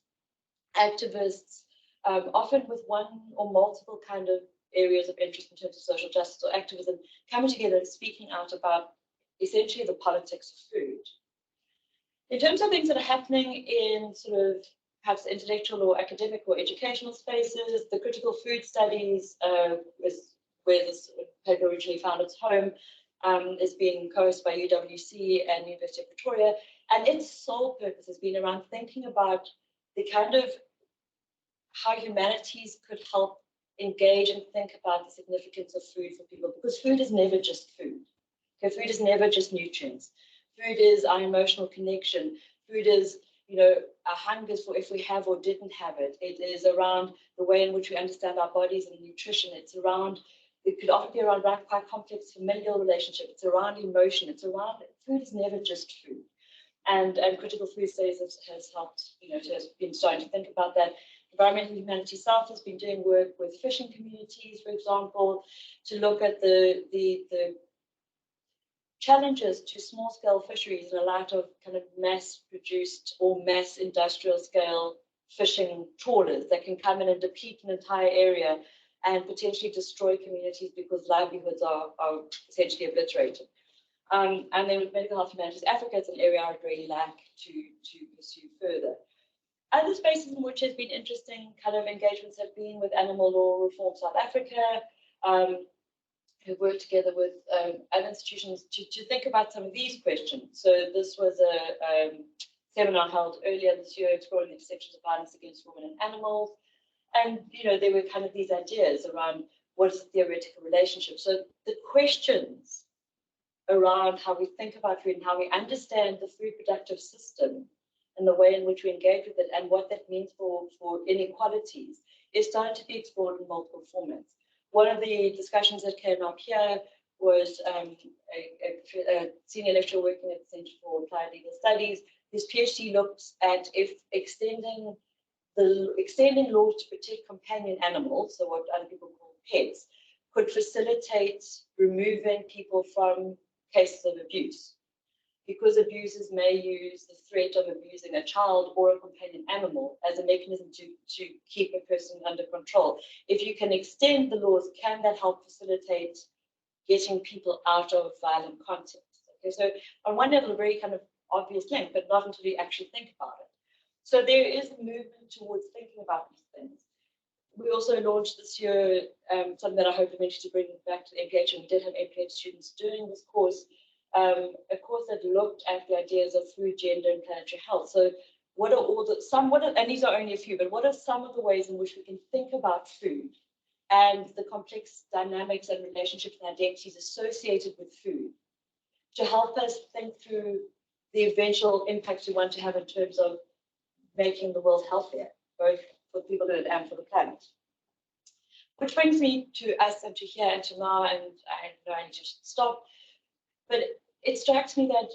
activists, often with one or multiple kind of areas of interest in terms of social justice or activism, coming together and speaking out about essentially the politics of food. In terms of things that are happening in sort of perhaps intellectual or academic or educational spaces, the critical food studies is where this paper originally found its home, is being co-hosted by UWC and University of Pretoria, and its sole purpose has been around thinking about the kind of how humanities could help engage and think about the significance of food for people, because food is never just food. Okay, food is never just nutrients. Food is our emotional connection. Food is, our hungers for if we have or didn't have it. It is around the way in which we understand our bodies and nutrition. It's around, it could often be around quite complex familial relationship. It's around emotion. It's around, food is never just food. And critical food studies has helped, has been starting to think about that. Environmental Humanities South has been doing work with fishing communities, for example, to look at the challenges to small-scale fisheries in a light of kind of mass-produced or mass industrial-scale fishing trawlers that can come in and deplete an entire area and potentially destroy communities because livelihoods are essentially obliterated. And then with Medical Health Humanities Africa, it's an area I'd really like to pursue further. Other spaces in which has been interesting kind of engagements have been with Animal Law Reform South Africa, who worked together with other institutions to think about some of these questions. So this was a seminar held earlier this year exploring the intersections of violence against women and animals. And, you know, there were kind of these ideas around what is the theoretical relationship. So the questions around how we think about food and how we understand the food productive system and the way in which we engage with it and what that means for inequalities is starting to be explored in multiple formats. One of the discussions that came up here was a senior lecturer working at the Center for Applied Legal Studies. His PhD looks at if extending laws to protect companion animals, so what other people call pets, could facilitate removing people from cases of abuse. Because abusers may use the threat of abusing a child or a companion animal as a mechanism to keep a person under control. If you can extend the laws, can that help facilitate getting people out of violent contexts? Okay, so on one level, a very kind of obvious link, but not until you actually think about it. So there is a movement towards thinking about these things. We also launched this year something that I hope eventually to bring back to the MPH, and we did have MPH students doing this course, a course that looked at the ideas of food, gender, and planetary health. So what are all the, and these are only a few, but what are some of the ways in which we can think about food and the complex dynamics and relationships and identities associated with food to help us think through the eventual impacts we want to have in terms of making the world healthier, both for people in it and for the planet. Which brings me to us and to here and to now, and I know I need to stop, but it strikes me that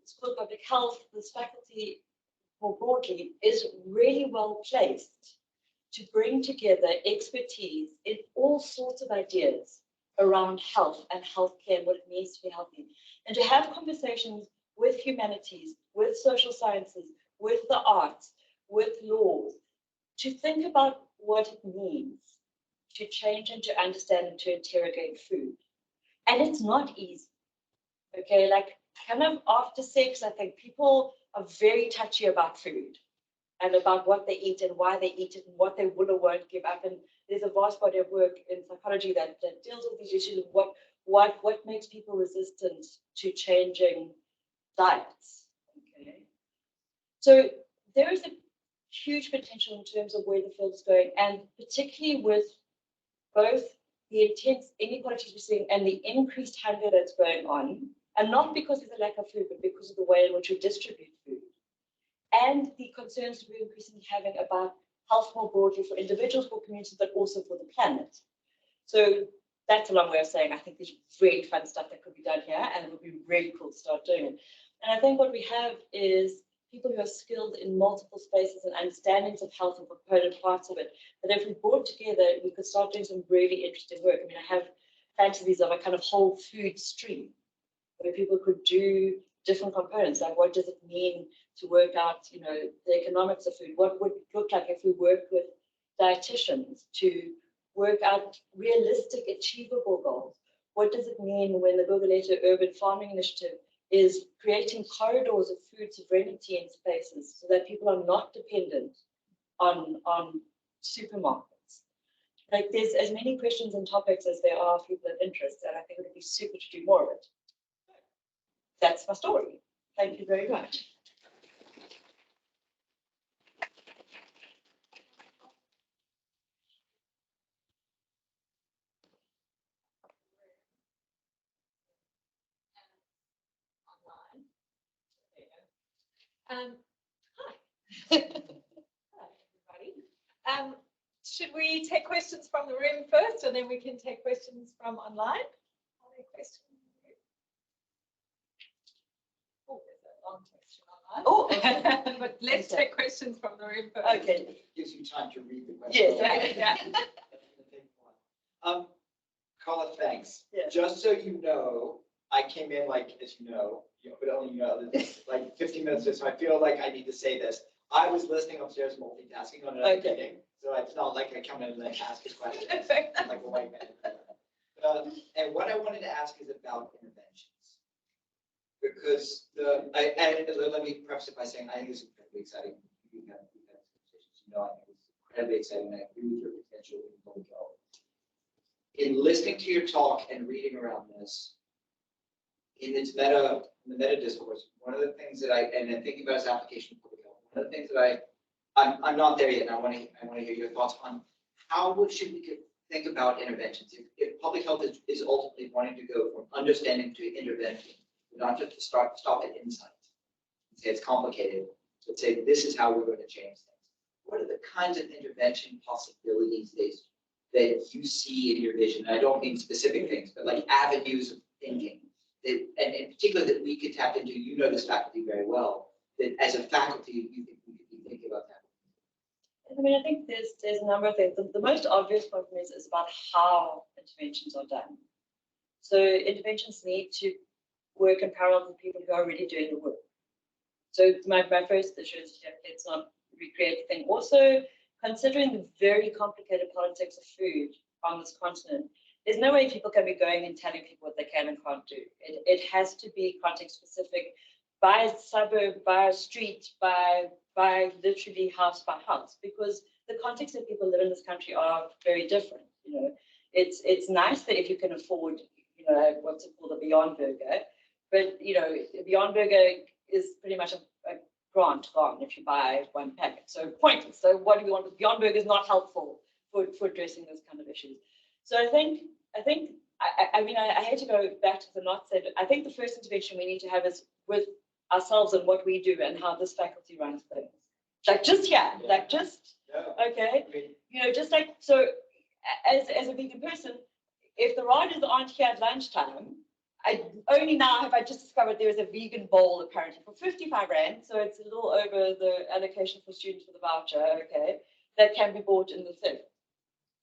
School of Public Health, this faculty more broadly, is really well placed to bring together expertise in all sorts of ideas around health and healthcare and what it means to be healthy, and to have conversations with humanities, with social sciences, with the arts, with laws, to think about what it means to change and to understand and to interrogate food. And it's not easy, okay? Like kind of after sex, I think people are very touchy about food and about what they eat and why they eat it and what they will or won't give up. And there's a vast body of work in psychology that deals with these issues of what makes people resistant to changing diets, okay? So there is a huge potential in terms of where the field is going, and particularly with both the intense inequalities we're seeing and the increased hunger that's going on, and not because there's a lack of food, but because of the way in which we distribute food, and the concerns we're increasingly having about health more broadly for individuals, for communities, but also for the planet. So that's a long way of saying I think there's really fun stuff that could be done here, and it would be really cool to start doing it. And I think what we have is people who are skilled in multiple spaces and understandings of health and component parts of it. But if we brought together, we could start doing some really interesting work. I mean, I have fantasies of a kind of whole food stream where people could do different components. Like, what does it mean to work out, you know, the economics of food? What would it look like if we worked with dietitians to work out realistic, achievable goals? What does it mean when the Gogoleta Urban Farming Initiative is creating corridors of food sovereignty in spaces so that people are not dependent on supermarkets? Like, there's as many questions and topics as there are people of interest, and I think it would be super to do more of it. That's my story. Thank you very much. Hi. Hi, everybody. Should we take questions from the room first, and then we can take questions from online? Are there questions in the room? Oh, there's a long question online. Oh, okay. But let's take questions from the room first. Okay. Gives you time to read the question. Yes. Yeah. Carla, thanks. Yes. Just so you know, I came in like, as but only like 15 minutes in, so I feel like I need to say this. I was listening upstairs multitasking on another meeting, so it's not like I come in and ask a question. I'm like a white man. And what I wanted to ask is about interventions. Because let me preface it by saying I think it's incredibly exciting. We've had conversations. I think it's incredibly exciting. I agree with your potential in public health. In listening to your talk and reading around this, in the meta discourse, one of the things that and then thinking about its application in public health, one of the things that I'm not there yet, and I want to hear your thoughts on how should we think about interventions. If public health is ultimately wanting to go from understanding to intervention, not just to stop at insight and say it's complicated, but say this is how we're going to change things. What are the kinds of intervention possibilities that you see in your vision? And I don't mean specific things, but like avenues of thinking. And in particular that we could tap into, this faculty very well, that as a faculty, you think we could be thinking about that? I mean, I think there's a number of things. The most obvious one for me is about how interventions are done. So interventions need to work in parallel with people who are already doing the work. So my first issue is let's not recreate the thing. Also, considering the very complicated politics of food on this continent, there's no way people can be going and telling people what they can and can't do. It has to be context specific, by suburb, by street, by literally house by house, because the context that people live in this country are very different. It's nice that if you can afford, what's it called, a Beyond Burger, but a Beyond Burger is pretty much a grant gone if you buy one packet. So pointless. So what do we want? Beyond Burger is not helpful for addressing those kind of issues. So I think I hate to go back to the not said, but I think the first intervention we need to have is with ourselves and what we do and how this faculty runs things. Like just here, okay. Just like, so as a vegan person, if the riders aren't here at lunchtime, only now have I just discovered there is a vegan bowl apparently for 55 Rand. So it's a little over the allocation for students for the voucher, okay, that can be bought in the thing.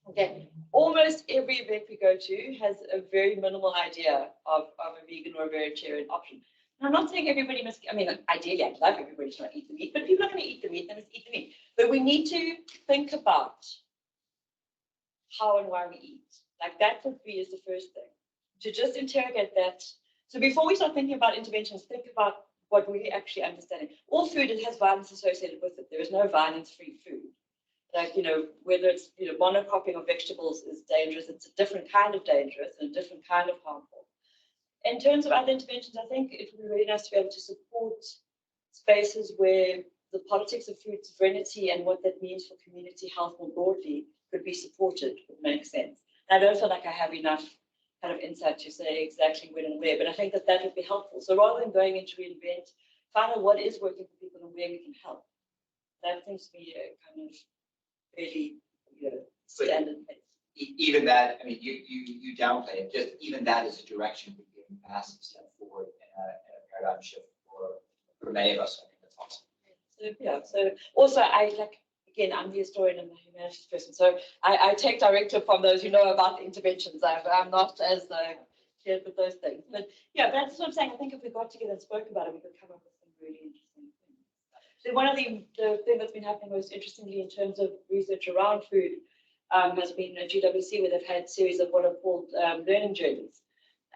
Okay, almost every event we go to has a very minimal idea of a vegan or a vegetarian option. And I'm not saying everybody must, ideally I'd love everybody to not eat the meat, but if people are going to eat the meat, then let's eat the meat. But we need to think about how and why we eat. Like that would be is the first thing. To just interrogate that. So before we start thinking about interventions, think about what we're actually understanding. All food, it has violence associated with it. There is no violence-free food. Like, whether it's, monocropping of vegetables is dangerous. It's a different kind of dangerous and a different kind of harmful. In terms of other interventions, I think it would be really nice to be able to support spaces where the politics of food sovereignty and what that means for community health more broadly could be supported, would make sense. And I don't feel like I have enough kind of insight to say exactly when and where, but I think that would be helpful. So rather than going into reinvent, find out what is working for people and where we can help. That seems to be a kind of really, standard place. Even that, you downplay it. Just even that is a direction would be a massive step forward in a paradigm shift for many of us. I think that's awesome. So also again, I'm the historian and the humanities person, so I take directive from those who know about the interventions. I'm not as cared with those things, but that's what I'm saying. I think if we got together and spoke about it, we could come up with some really interesting things. So one of the thing that's been happening most interestingly in terms of research around food has been at GWC, where they've had a series of what are called learning journeys.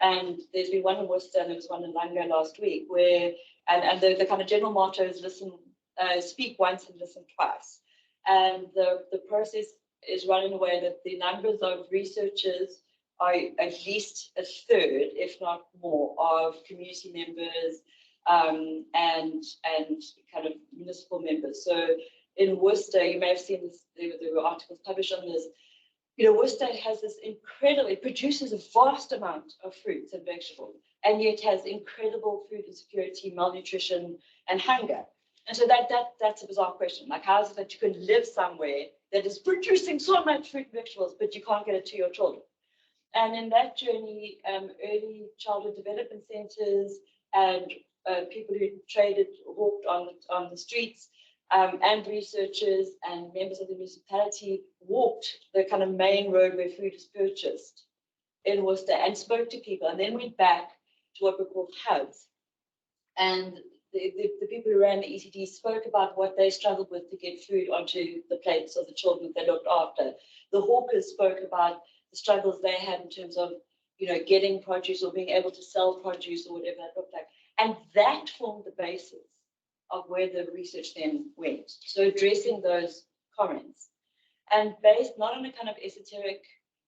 And there's been one in Worcester and there was one in Langa last week, where and the kind of general motto is speak once and listen twice. And the process is run in a way that the numbers of researchers are at least a third, if not more, of community members and kind of municipal members. So in Worcester, you may have seen this, there were articles published on this. Worcester has this it produces a vast amount of fruits and vegetables, and yet has incredible food insecurity, malnutrition, and hunger. And so that's a bizarre question. Like, how is it that you can live somewhere that is producing so much fruit and vegetables, but you can't get it to your children? And in that journey, early childhood development centers and people who walked on the streets, and researchers and members of the municipality walked the kind of main road where food is purchased in Worcester and spoke to people, and then went back to what we call hubs. And the people who ran the ECD spoke about what they struggled with to get food onto the plates of the children that they looked after. The hawkers spoke about the struggles they had in terms of, getting produce or being able to sell produce or whatever that looked like. And that formed the basis of where the research then went. So addressing those comments and based not on a kind of esoteric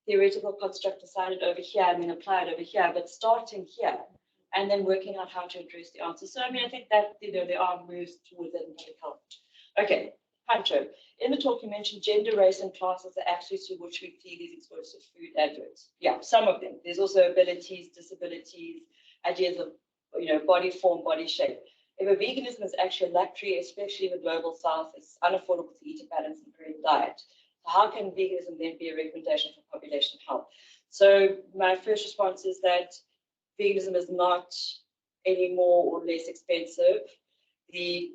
theoretical construct decided over here and then applied over here, but starting here and then working out how to address the answer. So, I think that, there are moves towards that in public health. Okay, Pancho, in the talk you mentioned gender, race, and class as the axes through which we see these explosive food adverts. Yeah, some of them. There's also abilities, disabilities, ideas of, body form, body shape. If a veganism is actually a luxury, especially in the global south, it's unaffordable to eat a balanced and correct diet. So how can veganism then be a recommendation for population health? So my first response is that veganism is not any more or less expensive. The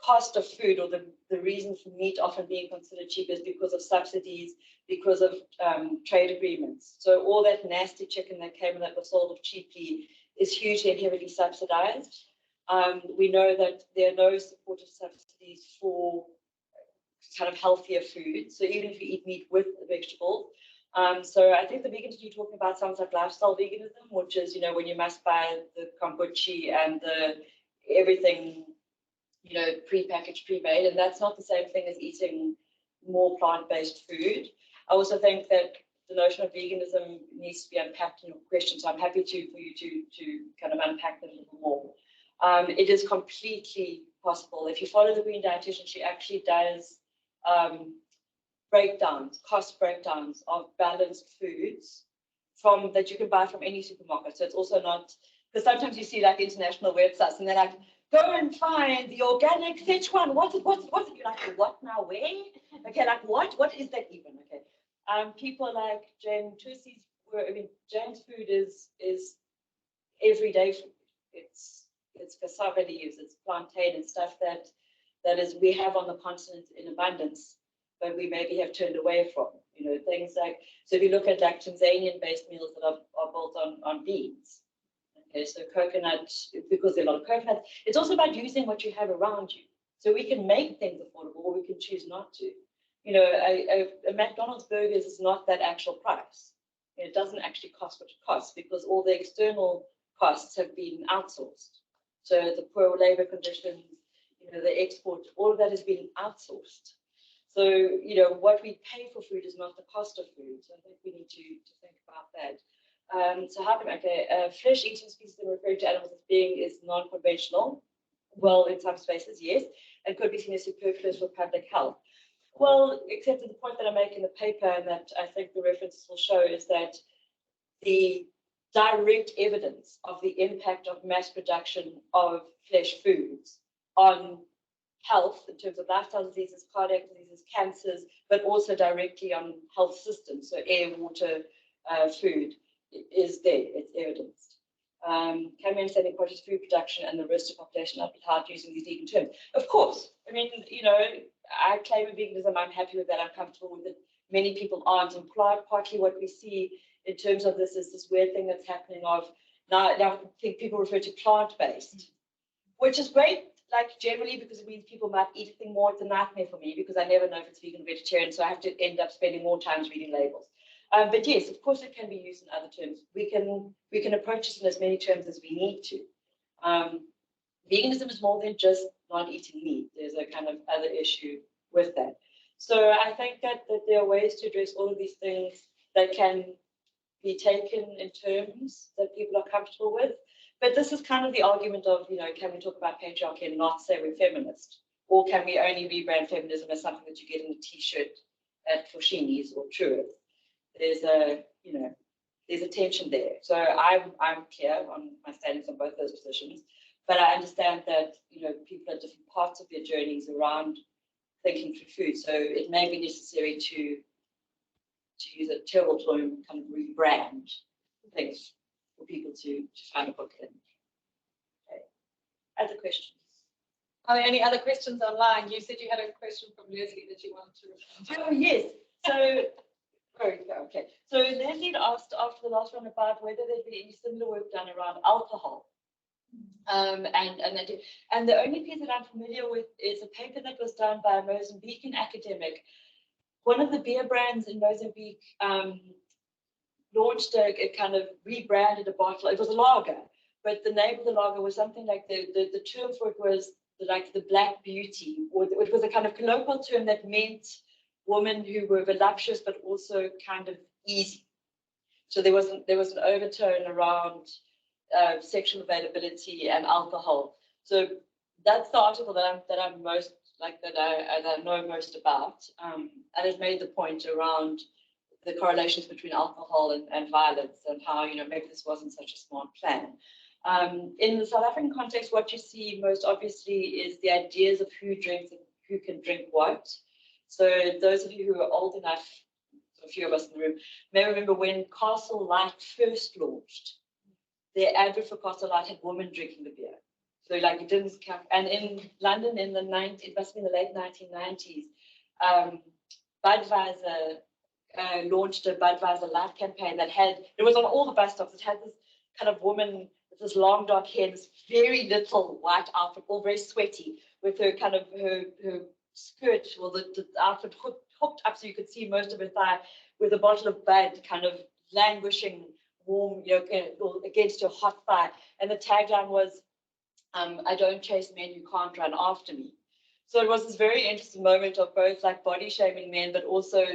cost of food or the reason for meat often being considered cheap is because of subsidies, because of trade agreements. So all that nasty chicken that came and that was sold off cheaply is hugely and heavily subsidized. We know that there are no supportive subsidies for kind of healthier food. So even if you eat meat with the vegetables. So I think the vegans you're talking about sounds like lifestyle veganism, which is, when you must buy the kombucha and the everything, pre-packaged, pre-made, and that's not the same thing as eating more plant-based food. I also think that the notion of veganism needs to be unpacked in your question, so I'm happy for you to kind of unpack them a little more. It is completely possible. If you follow the Green Dietitian, she actually does cost breakdowns of balanced foods that you can buy from any supermarket. So it's also not, because sometimes you see like international websites and they're like, go and find the organic Sichuan. What's it? You're like, what now? Where? Okay, like what? What is that even? Okay. People like Jane Tussi's, Jane's food is everyday food. It's cassava leaves, it's plantain and stuff that is we have on the continent in abundance, but we maybe have turned away from. Things like, so if you look at like Tanzanian-based meals that are built on beans. Okay, so coconut, because there are a lot of coconuts. It's also about using what you have around you. So we can make things affordable or we can choose not to. A McDonald's burgers is not that actual price. It doesn't actually cost what it costs because all the external costs have been outsourced. So the poor labor conditions, the export, all of that has been outsourced. So, what we pay for food is not the cost of food. So I think we need to think about that. So how can flesh-eating species and referring to animals as being is non-conventional. Well, in some spaces, yes, and could be seen as superfluous for public health. Well, except for the point that I make in the paper and that I think the references will show is that the direct evidence of the impact of mass production of flesh foods on health in terms of lifestyle diseases, cardiac diseases, cancers, but also directly on health systems, so air, water, food, is there, it's evidenced. Can we understand the importance of food production and the risk to population health using these vegan terms? Of course. I claim a veganism, I'm happy with that, I'm comfortable with it. Many people aren't, and partly what we see in terms of this is this weird thing that's happening of now I think people refer to plant-based, which is great, like generally because it means people might eat a thing more. It's a nightmare for me because I never know if it's vegan or vegetarian, so I have to end up spending more time reading labels. But yes, of course, it can be used in other terms. We can approach this in as many terms as we need to. Veganism is more than just not eating meat. There's a kind of other issue with that. So I think that there are ways to address all of these things that can be taken in terms that people are comfortable with. But this is kind of the argument of, can we talk about patriarchy and not say we're feminist? Or can we only rebrand feminism as something that you get in a t-shirt at Foschini's or Truist? There's a tension there. So I'm clear on my standings on both those positions, but I understand that, people at different parts of their journeys around thinking through food. So it may be necessary to use a terrible term, kind of rebrand things for people to find a book in. Okay. Other questions? Are there any other questions online? You said you had a question from Leslie that you wanted to respond to. Oh, yes. So Okay. So Leslie asked after the last one about whether there'd be any similar work done around alcohol. And the only piece that I'm familiar with is a paper that was done by a Mozambican academic. One of the beer brands in Mozambique launched a kind of rebranded a bottle. It was a lager, but the name of the lager was something like the term for it was like the Black Beauty, or it was a kind of colloquial term that meant women who were voluptuous but also kind of easy. So there was an overtone around sexual availability and alcohol. So that's the article that I'm most like that I know most about, and it made the point around the correlations between alcohol and violence, and how maybe this wasn't such a smart plan. In the South African context, what you see most obviously is the ideas of who drinks and who can drink what. So those of you who are old enough, a few of us in the room, may remember when Castle Light first launched. Their advert for Castle Light had women drinking the beer. So like it didn't count. And in London in the it must be in the late 1990s, Budweiser launched a Budweiser Light campaign that it was on all the bus stops. It had this kind of woman with this long dark hair, this very little white outfit, all very sweaty, with her kind of her skirt, or the outfit hooked up so you could see most of her thigh, with a bottle of Bud kind of languishing warm, against your hot thigh. And the tagline was, I don't chase men who can't run after me. So it was this very interesting moment of both like body shaming men, but also,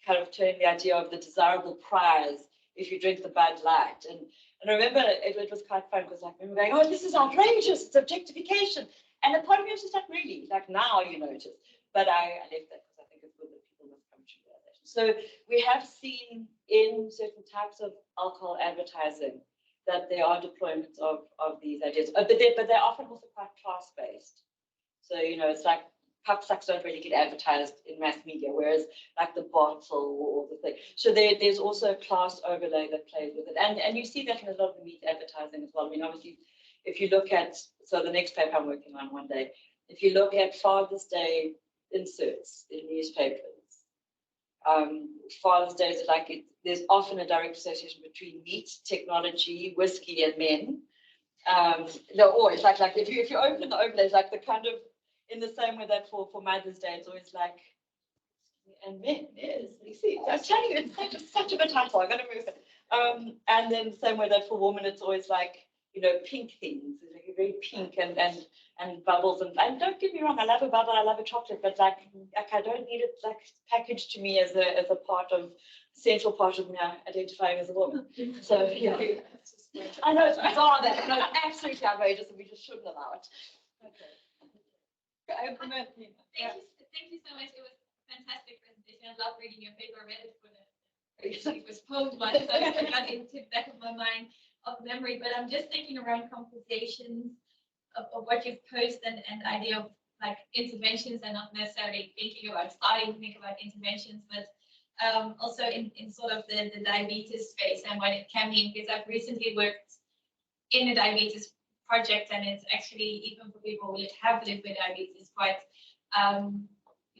kind of turning the idea of the desirable prize if you drink the Bud Light. And I remember it was quite fun because I remember going, oh, this is outrageous, it's objectification. And a part of me was just like, really, like now you notice. But I left that because I think it's good that people must come to realization. So we have seen in certain types of alcohol advertising that there are deployments of these ideas, but they're often also quite class-based. So, it's like pub sucks don't really get advertised in mass media, whereas like the bottle or the thing. So there's also a class overlay that plays with it. And you see that in a lot of the meat advertising as well. I mean, obviously, if you look at, so the next paper I'm working on one day, if you look at Father's Day inserts in newspapers, Father's Day is like, there's often a direct association between meat, technology, whiskey, and men. They're always like if you open the overlays, like the kind of, in the same way that for Mother's Day, it's always like, and men, yes, you see, I was telling you, it's such a good title, I'm going to move it. And then the same way that for women, it's always like, pink things, it's like very pink and bubbles. And don't get me wrong, I love a bubble, I love a chocolate, but like I don't need it like packaged to me as a part of, central part of me identifying as a woman. So, I know it's bizarre that, no, it's absolutely outrageous and we just shouldn't allow it. Okay. Thank you so much. It was a fantastic presentation. I love reading your paper. I read it for it was posed once, so I got into the back of my mind of memory. But I'm just thinking around conversations of what you've posed and the idea of like interventions, and not necessarily thinking about starting to think about interventions, but also in sort of the diabetes space and what it can mean, because I've recently worked in a diabetes project, and it's actually, even for people who have lived with diabetes, quite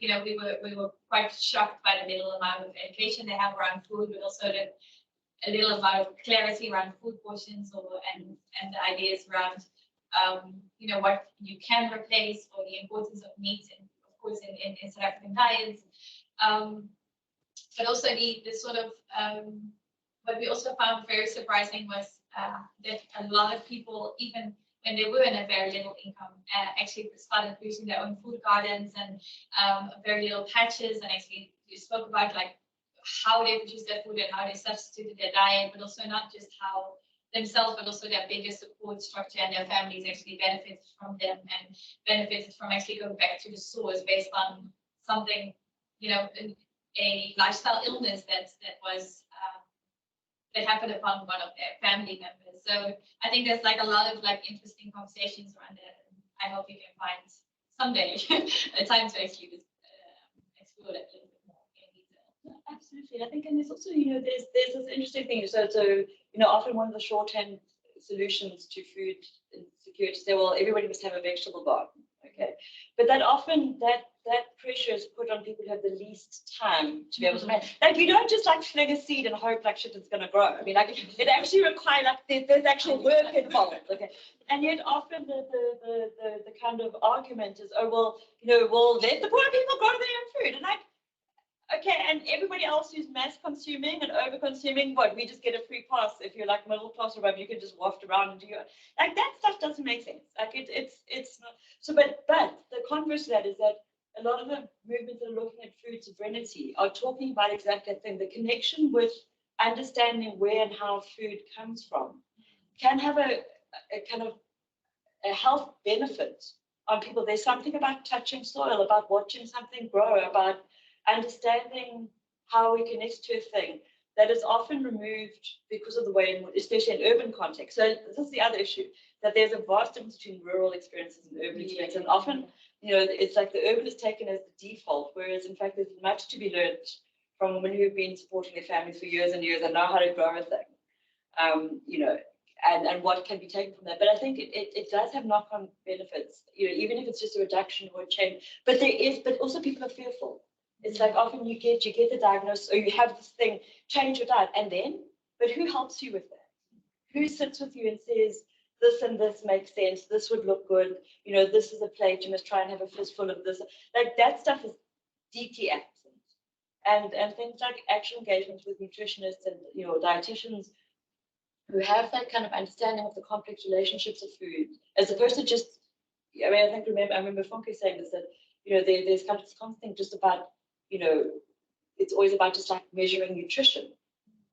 we were quite shocked by the little amount of education they have around food, but also a little amount of clarity around food portions and the ideas around what you can replace, or the importance of meat, and of course in South African diets, but also the sort of what we also found very surprising was that a lot of people, even when they were in a very little income, actually started producing their own food gardens and very little patches. And actually, you spoke about like how they produce their food and how they substituted their diet, but also not just how themselves, but also their bigger support structure and their families actually benefited from them and benefited from actually going back to the source based on something, a lifestyle illness that was that happened upon one of their family members. So I think there's like a lot of like interesting conversations around that. And I hope you can find someday a time to actually explore that a little bit more in detail. Absolutely. I think, and there's also, there's this interesting thing. So often one of the shorthand solutions to food insecurity say, well, everybody must have a vegetable garden. Okay, but that often that pressure is put on people who have the least time to be able to manage. Like you don't just like fling a seed and hope like shit is gonna grow. I mean, like it actually requires like there's actual work involved. Okay, and yet often the kind of argument is, oh well, well let the poor people grow their own food, and like. Okay, and everybody else who's mass consuming and over consuming, what we just get a free pass if you're like middle class or whatever, you can just waft around and do your like that stuff doesn't make sense. Like it's not so. But the converse to that is that a lot of the movements that are looking at food sovereignty are talking about exactly that thing. The connection with understanding where and how food comes from can have a kind of a health benefit on people. There's something about touching soil, about watching something grow, about understanding how we connect to a thing that is often removed because of the way, especially in urban context. So this is the other issue, that there's a vast difference between rural experiences and urban experiences. And often, it's like the urban is taken as the default, whereas in fact, there's much to be learned from women who've been supporting their families for years and years and know how to grow a thing, and what can be taken from that. But I think it does have knock-on benefits, even if it's just a reduction or a change. But but also people are fearful. It's like often you get the diagnosis or you have this thing, change your diet, but who helps you with that? Who sits with you and says, this and this makes sense, this would look good, this is a plate, you must try and have a fistful of this. Like that stuff is deeply absent. And things like actual engagements with nutritionists and dietitians who have that kind of understanding of the complex relationships of food, as opposed to just, I remember Funke saying this, that there's kind of this constant thing just about, it's always about just like measuring nutrition,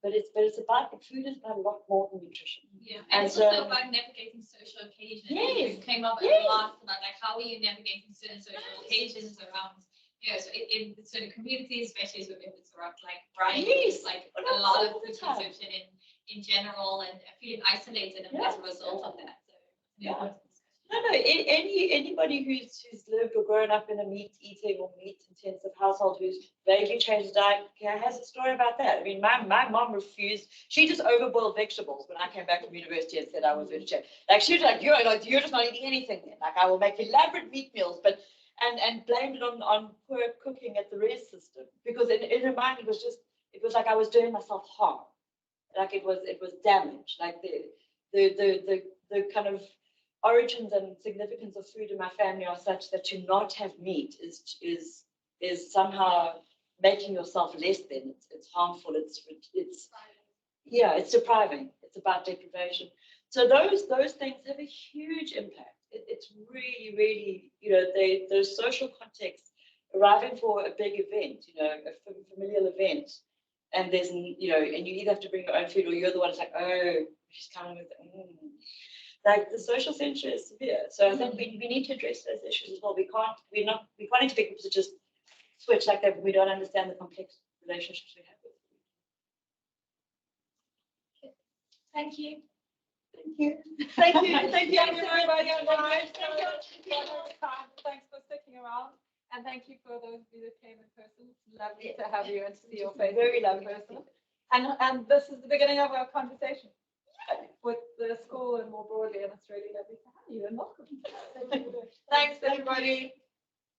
but it's about food is about a lot more than nutrition. Yeah, and it's also about navigating social occasions. Yes. It came up a lot about like how are you navigating certain social occasions around, so in certain communities, especially if it's around like brine, like a lot of food consumption in general, and feeling isolated as a result of that. So yeah. No, anybody who's lived or grown up in a meat-eating or meat-intensive household who's vaguely changed diet has a story about that. I mean, my mom refused. She just overboiled vegetables when I came back from university and said I was vegetarian. Like she was like, you're just not eating anything then. Like I will make elaborate meat meals, but and blamed it on poor cooking at the res system, because in her mind it was like I was doing myself harm. Like it was damage. Like the kind of origins and significance of food in my family are such that to not have meat is somehow making yourself less than. It's harmful. It's depriving. It's about deprivation. So those things have a huge impact. It's really, really, those social contexts, arriving for a big event, a familial event, and there's and you either have to bring your own food or you're the one that's like, oh, she's coming with like the social censure is severe. So I think we need to address those issues as well. We can't expect people to just switch like that. We don't understand the complex relationships we have with food. thank you. Thank you. Thank you everybody online. Thanks for sticking around. And thank you for those of you that came in person. It's lovely to have you and to see your face. Very lovely person. And this is the beginning of our conversation with the school and more broadly in Australia. Lovely to have you and welcome. Thanks everybody.